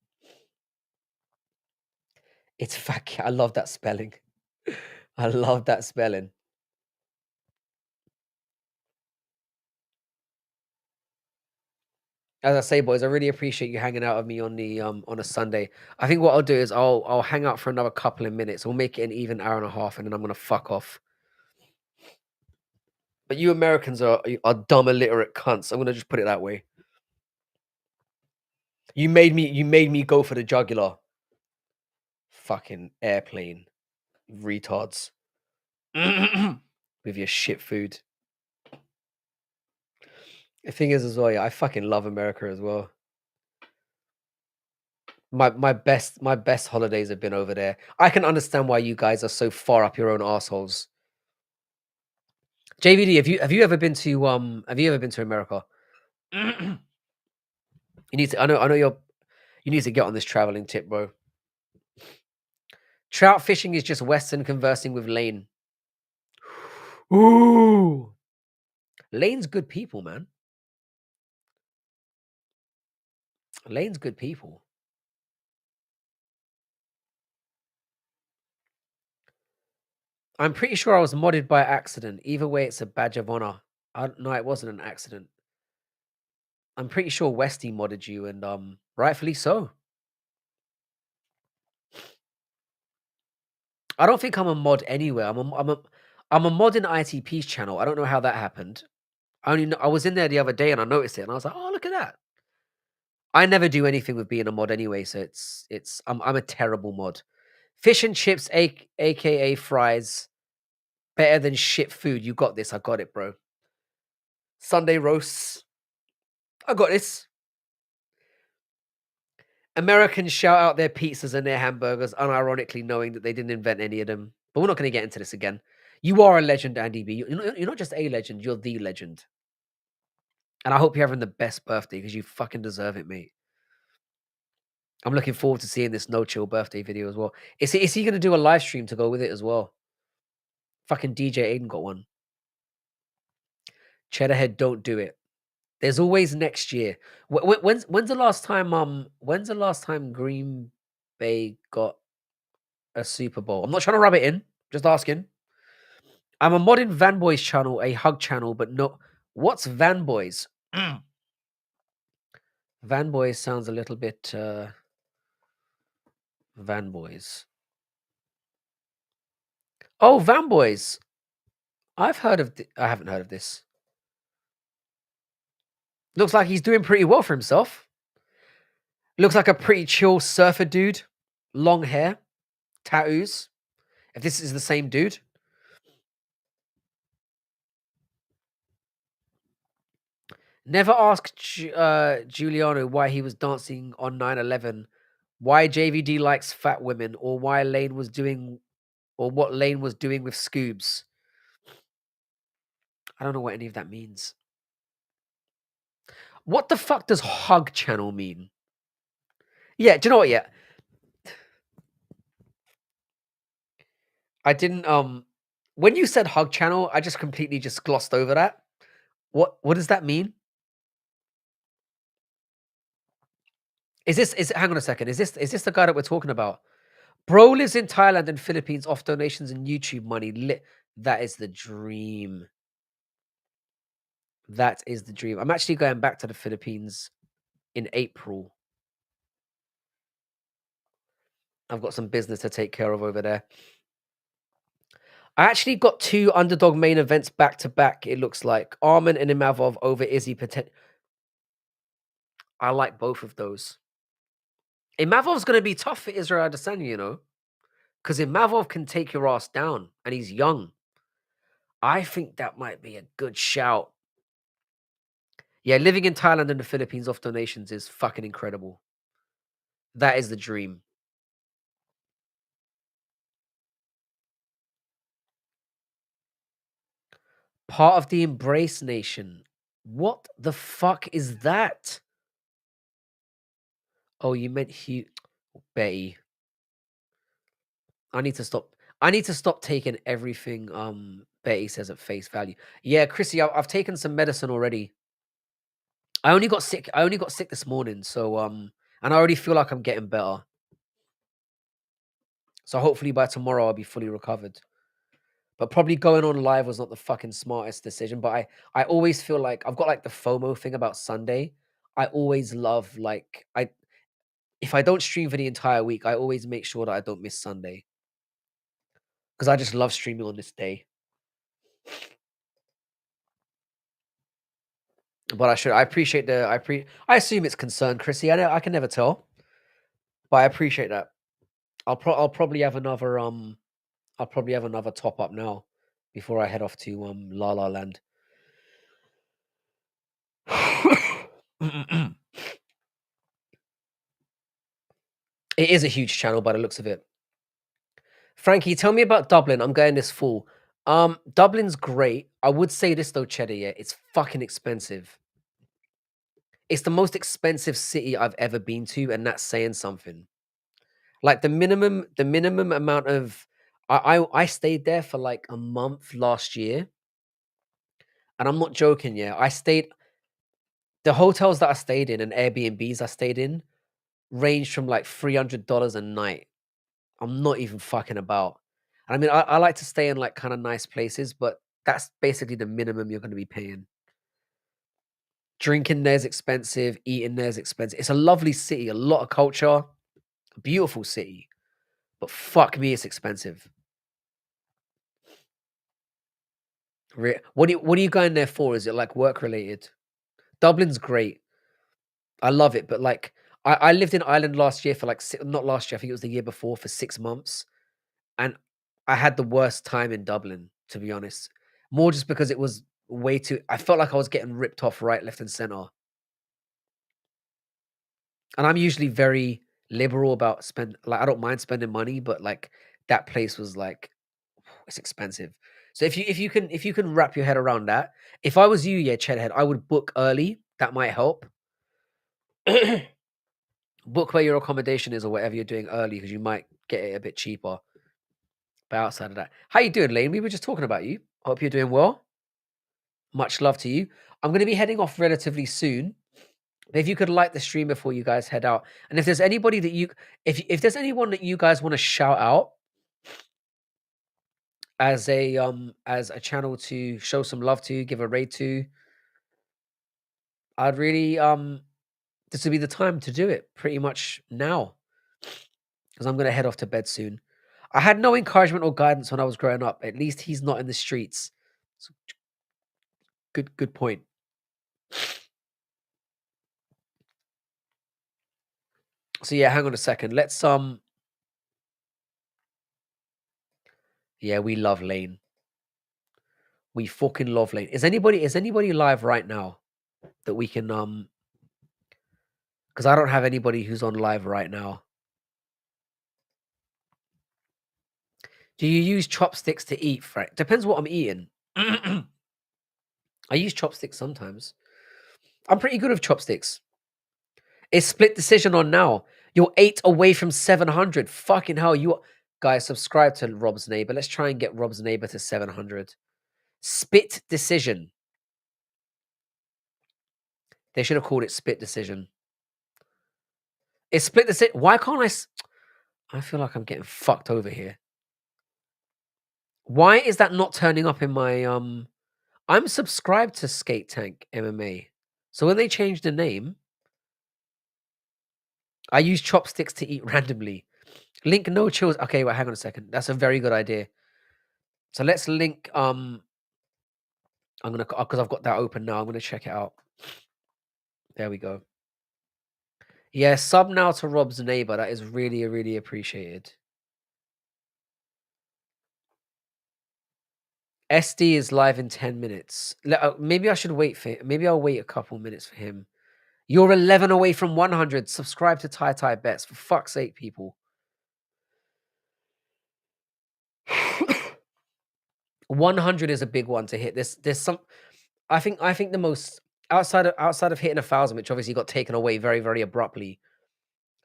It's fuck. I love that spelling. I love that spelling. As I say, boys, I really appreciate you hanging out with me on a Sunday. I think what I'll do is I'll hang out for another couple of minutes. We'll make it an even hour and a half, and then I'm gonna fuck off. But you Americans are dumb, illiterate cunts. I'm gonna just put it that way. You made me go for the jugular. Fucking airplane, retards. With your shit food. The thing is as well, yeah, I fucking love America as well. My best holidays have been over there. I can understand why you guys are so far up your own assholes. JVD, have you ever been to America? You need to I know you need to get on this traveling tip, bro. Trout fishing is just Western conversing with Lane. Ooh. Lane's good people, man. Lane's good people. I'm pretty sure I was modded by accident. Either way, it's a badge of honor. No, it wasn't an accident. I'm pretty sure Westy modded you, and rightfully so. I don't think I'm a mod anywhere. I'm a mod in ITP's channel. I don't know how that happened. I only know, I was in there the other day and I noticed it, and I was like, oh, look at that. I never do anything with being a mod anyway, so I'm a terrible mod. Fish and chips, aka fries, better than shit food. You got this. I got it, bro. Sunday roasts. I got this. Americans shout out their pizzas and their hamburgers, unironically knowing that they didn't invent any of them. But we're not going to get into this again. You are a legend, Andy B. You're not just a legend, you're the legend. And I hope you're having the best birthday because you fucking deserve it, mate. I'm looking forward to seeing this No Chill birthday video as well. Is he going to do a live stream to go with it as well? Fucking DJ Aiden got one. Cheddarhead, don't do it. There's always next year. When's the last time? When's the last time Green Bay got a Super Bowl? I'm not trying to rub it in. Just asking. I'm a modern Van Boys channel, a hug channel, but no. What's Van Boys? Van Boys sounds a little bit. Van Boys. Oh, Van Boys. I've heard of. I haven't heard of this. Looks like he's doing pretty well for himself. Looks like a pretty chill surfer dude. Long hair, tattoos. If this is the same dude. Never asked Giuliano why he was dancing on 9/11, why JVD likes fat women, or why Lane was doing, or what Lane was doing with Scoobs. I don't know what any of that means. What the fuck does Hug Channel mean? Yeah, do you know what? Yeah, I didn't. When you said Hug Channel, I just completely just glossed over that. What does that mean? Is this is hang on a second? Is this the guy that we're talking about? Bro lives in Thailand and Philippines off donations and YouTube money. That is the dream. That is the dream. I'm actually going back to the Philippines in April. I've got some business to take care of over there. I actually got 2 underdog main events back to back. It looks like Arman and Imavov over Izzy. I like both of those. Imavov's going to be tough for Israel Adesanya, you know, because Imavov can take your ass down, and he's young. I think that might be a good shout. Yeah, living in Thailand and the Philippines off donations is fucking incredible. That is the dream. Part of the Embrace Nation. What the fuck is that? Oh, you meant Hugh Betty. I need to stop. I need to stop taking everything Betty says at face value. Yeah, Chrissy, I've taken some medicine already. I only got sick. I only got sick this morning, so and I already feel like I'm getting better. So hopefully by tomorrow I'll be fully recovered. But probably going on live was not the fucking smartest decision. But I always feel like I've got like the FOMO thing about Sunday. I always love like I if I don't stream for the entire week, I always make sure that I don't miss Sunday because I just love streaming on this day. But I appreciate I assume it's concern, Chrissy. I can never tell, but I appreciate that. I'll probably have another I'll probably have another top up now before I head off to La La Land. It is a huge channel by the looks of it. Frankie, tell me about Dublin. I'm going this fall. Dublin's great. I would say this though, Cheddar, yeah, it's fucking expensive. It's the most expensive city I've ever been to, and that's saying something. Like the minimum amount of I stayed there for like a month last year, and I'm not joking, yeah. I stayed the hotels that I stayed in and Airbnbs I stayed in ranged from like $300 a night. I'm not even fucking about. And I mean, I like to stay in like kind of nice places, but that's basically the minimum you're going to be paying. Drinking there's expensive, eating there's expensive. It's a lovely city, a lot of culture, beautiful city, but fuck me, it's expensive. What are you going there for? Is it like work related? Dublin's great. I love it, but like I lived in Ireland last year for like not last year, I think it was the year before for 6 months, and I had the worst time in Dublin, to be honest. More just because it was way too. I felt like I was getting ripped off right, left, and center. And I'm usually very liberal about spend. Like I don't mind spending money, but like that place was like it's expensive. So if you can wrap your head around that, if I was you, yeah, Chedhead, I would book early. That might help. Book where your accommodation is or whatever you're doing early because you might get it a bit cheaper. But outside of that, how you doing, Lane? We were just talking about you. Hope you're doing well. Much love to you. I'm going to be heading off relatively soon. But if you could like the stream before you guys head out, and if there's anybody that if there's anyone that you guys want to shout out as a channel to show some love to, give a raid to, I'd really this would be the time to do it. Pretty much now. because I'm gonna head off to bed soon. I had no encouragement or guidance when I was growing up. At least he's not in the streets. So, good point. So yeah, hang on a second. Let's yeah, we love Lane. We fucking love Lane. Is anybody live right now that we can because I don't have anybody who's on live right now. Do you use chopsticks to eat, Frank? Depends what I'm eating. I use chopsticks sometimes. I'm pretty good with chopsticks. It's split decision on now. You're 8 away from 700. Fucking hell, guys, subscribe to Rob's Neighbor. Let's try and get Rob's Neighbor to 700. Split decision. They should have called it split decision. It's split decision. Why can't I feel like I'm getting fucked over here. Why is that not turning up in my I'm subscribed to Skate Tank MMA. So when they changed the name, I use chopsticks to eat randomly. Link no chills. Okay, well, hang on a second. That's a very good idea. So let's link I'm gonna because I've got that open now. I'm gonna check it out. There we go. Yeah, sub now to Rob's Neighbor. That is really, really appreciated. SD is live in 10 minutes. Maybe I should wait for maybe I'll wait a couple minutes for him. You're 11 away from 100. Subscribe to Tai Bets. For fuck's sake, people. 100 is a big one to hit. There's some I think the most outside of hitting 1,000, which obviously got taken away very, very abruptly.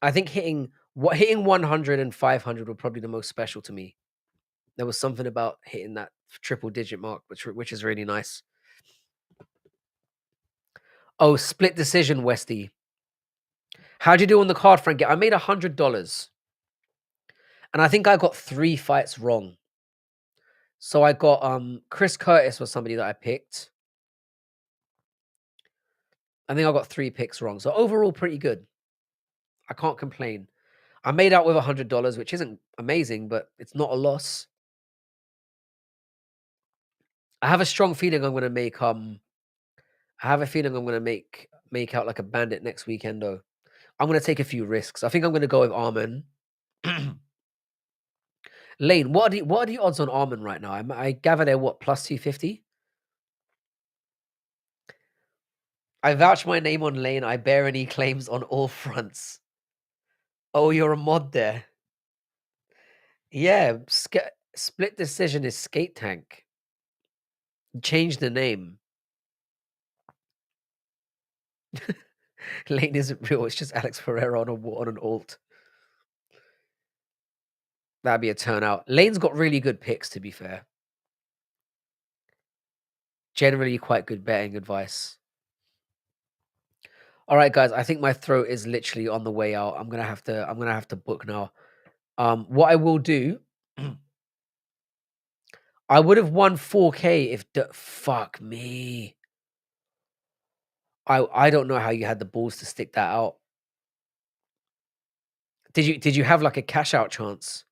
I think hitting 100 and 500 were probably the most special to me. There was something about hitting that triple digit mark, which is really nice. Oh, split decision, Westy. How'd you do on the card, Frank? I made $100. And I think I got 3 fights wrong. So I got Chris Curtis was somebody that I picked. I think I got 3 picks wrong. So overall, pretty good. I can't complain. I made out with $100, which isn't amazing, but it's not a loss. I have a strong feeling I'm gonna make make out like a bandit next weekend though. I'm gonna take a few risks. I think I'm gonna go with Armin. Lane, what are the odds on Armin right now? I gather they're what, plus 250? I vouch my name on Lane. I bear any claims on all fronts. Oh, you're a mod there. Yeah, split decision is Skate Tank. Change the name. Lane isn't real. It's just Alex Ferreira on an alt. That'd be a turnout. Lane's got really good picks, to be fair. Generally quite good betting advice. All right, guys. I think my throat is literally on the way out. I'm gonna have to book now. What I will do, I would have won 4K if fuck me. I don't know how you had the balls to stick that out. Did you have like a cash out chance?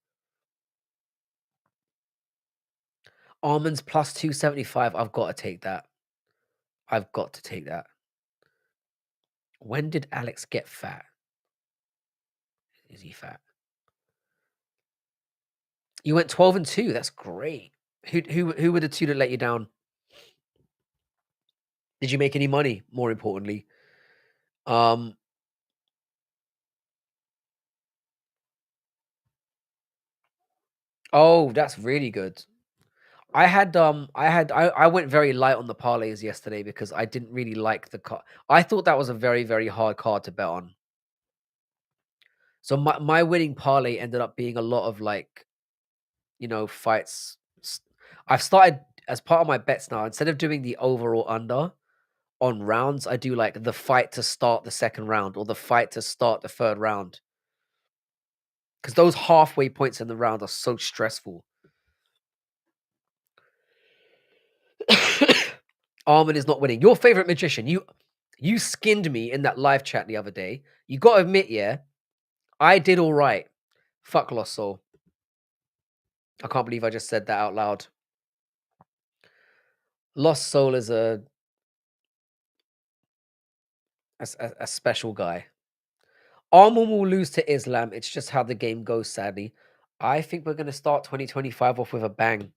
Almonds plus 275. I've got to take that. I've got to take that. When did Alex get fat? Is he fat? You went 12 and 2. That's great. Who were the two that let you down? Did you make any money? More importantly, oh, that's really good. I went very light on the parlays yesterday because I didn't really like the card. I thought that was a very, very hard card to bet on. So my winning parlay ended up being a lot of like, fights. I've started as part of my bets now, instead of doing the over or under on rounds, I do like the fight to start the second round or the fight to start the third round. Because those halfway points in the round are so stressful. Armin is not winning. Your favorite magician. You skinned me in that live chat the other day. You got to admit, yeah, I did all right. Fuck Lost Soul. I can't believe I just said that out loud. Lost Soul is a special guy. Armin will lose to Islam. It's just how the game goes, sadly. I think we're going to start 2025 off with a bang.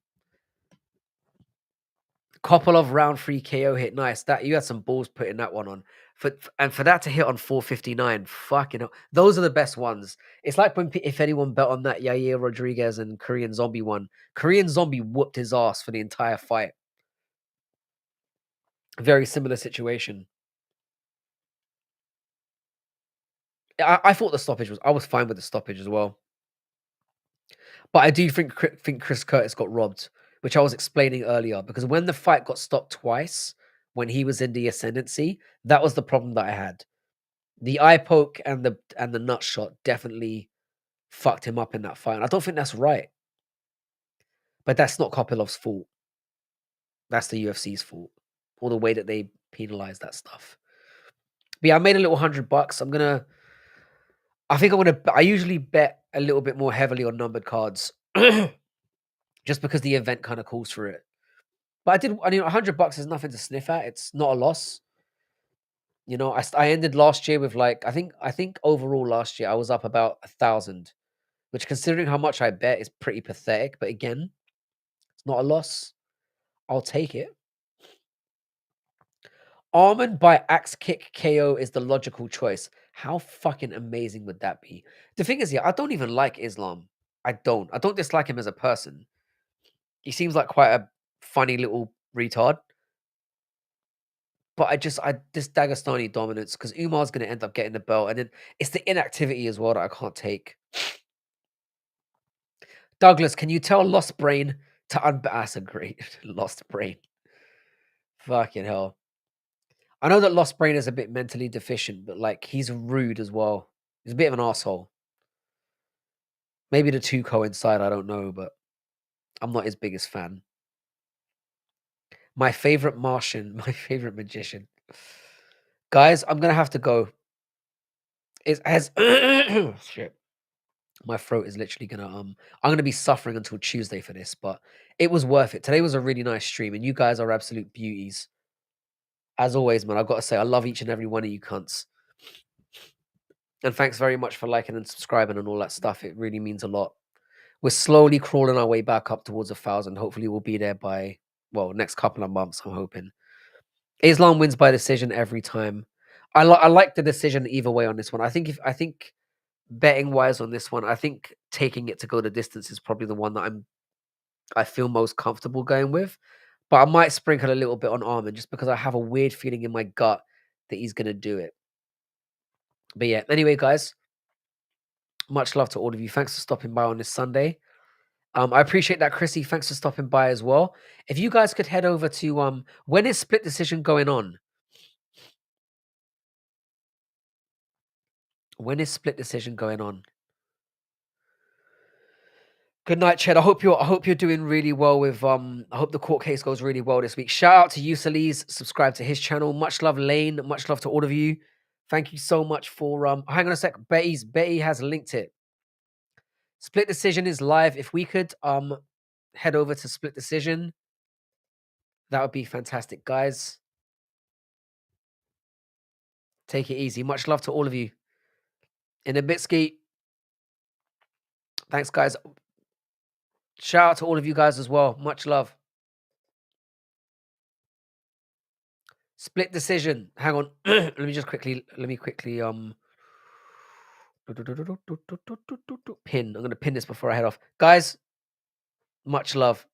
Kopolov round 3 KO hit. Nice. That you had some balls putting that one on. For that to hit on 459, fucking hell. Those are the best ones. It's like when if anyone bet on that Yair Rodriguez and Korean Zombie one. Korean Zombie whooped his ass for the entire fight. Very similar situation. I thought the stoppage I was fine with the stoppage as well. But I do think Chris Curtis got robbed, which I was explaining earlier, because when the fight got stopped twice, when he was in the ascendancy, that was the problem that I had. The eye poke and the nut shot definitely fucked him up in that fight. And I don't think that's right. But that's not Kopilov's fault. That's the UFC's fault. Or the way that they penalize that stuff. But yeah, I made a little $100. I usually bet a little bit more heavily on numbered cards. Just because the event kind of calls for it. But $100 is nothing to sniff at. It's not a loss. You know, I ended last year with like, I think overall last year I was up about 1,000, which considering how much I bet is pretty pathetic. But again, it's not a loss. I'll take it. Armin by axe kick KO is the logical choice. How fucking amazing would that be? The thing is, yeah, I don't even like Islam. I don't dislike him as a person. He seems like quite a funny little retard. But this Dagestani dominance, because Umar's going to end up getting the belt, and then it's the inactivity as well that I can't take. Douglas, can you tell Lost Brain to that's a great Lost Brain. Fucking hell. I know that Lost Brain is a bit mentally deficient, but like he's rude as well. He's a bit of an asshole. Maybe the two coincide, I don't know, but I'm not his biggest fan. My favorite Martian, my favorite magician. Guys, I'm gonna have to go. It has shit. My throat is literally gonna I'm gonna be suffering until Tuesday for this, but it was worth it. Today was a really nice stream, and you guys are absolute beauties. As always, man, I've got to say I love each and every one of you cunts. And thanks very much for liking and subscribing and all that stuff. It really means a lot. We're slowly crawling our way back up towards 1,000. Hopefully we'll be there by next couple of months, I'm hoping. Islam wins by decision every time. I like the decision either way on this one. I think betting wise on this one, I think taking it to go the distance is probably the one that I feel most comfortable going with. But I might sprinkle a little bit on Armin just because I have a weird feeling in my gut that he's gonna do it. But yeah, anyway, guys, much love to all of you. Thanks for stopping by on this Sunday. I appreciate that, Chrissy. Thanks for stopping by as well. If you guys could head over to when is Split Decision going on? When is Split Decision going on? Good night, Ched. I hope you're doing really well with I hope the court case goes really well this week. Shout out to Usalis, subscribe to his channel. Much love, Lane. Much love to all of you. Thank you so much for hang on a sec. Betty has linked it. Split Decision is live. If we could head over to Split Decision, that would be fantastic, guys. Take it easy. Much love to all of you. In a bit, Ski. Thanks, guys. Shout out to all of you guys as well. Much love. Split Decision. Hang on. let me quickly pin. I'm gonna pin this before I head off. Guys, much love.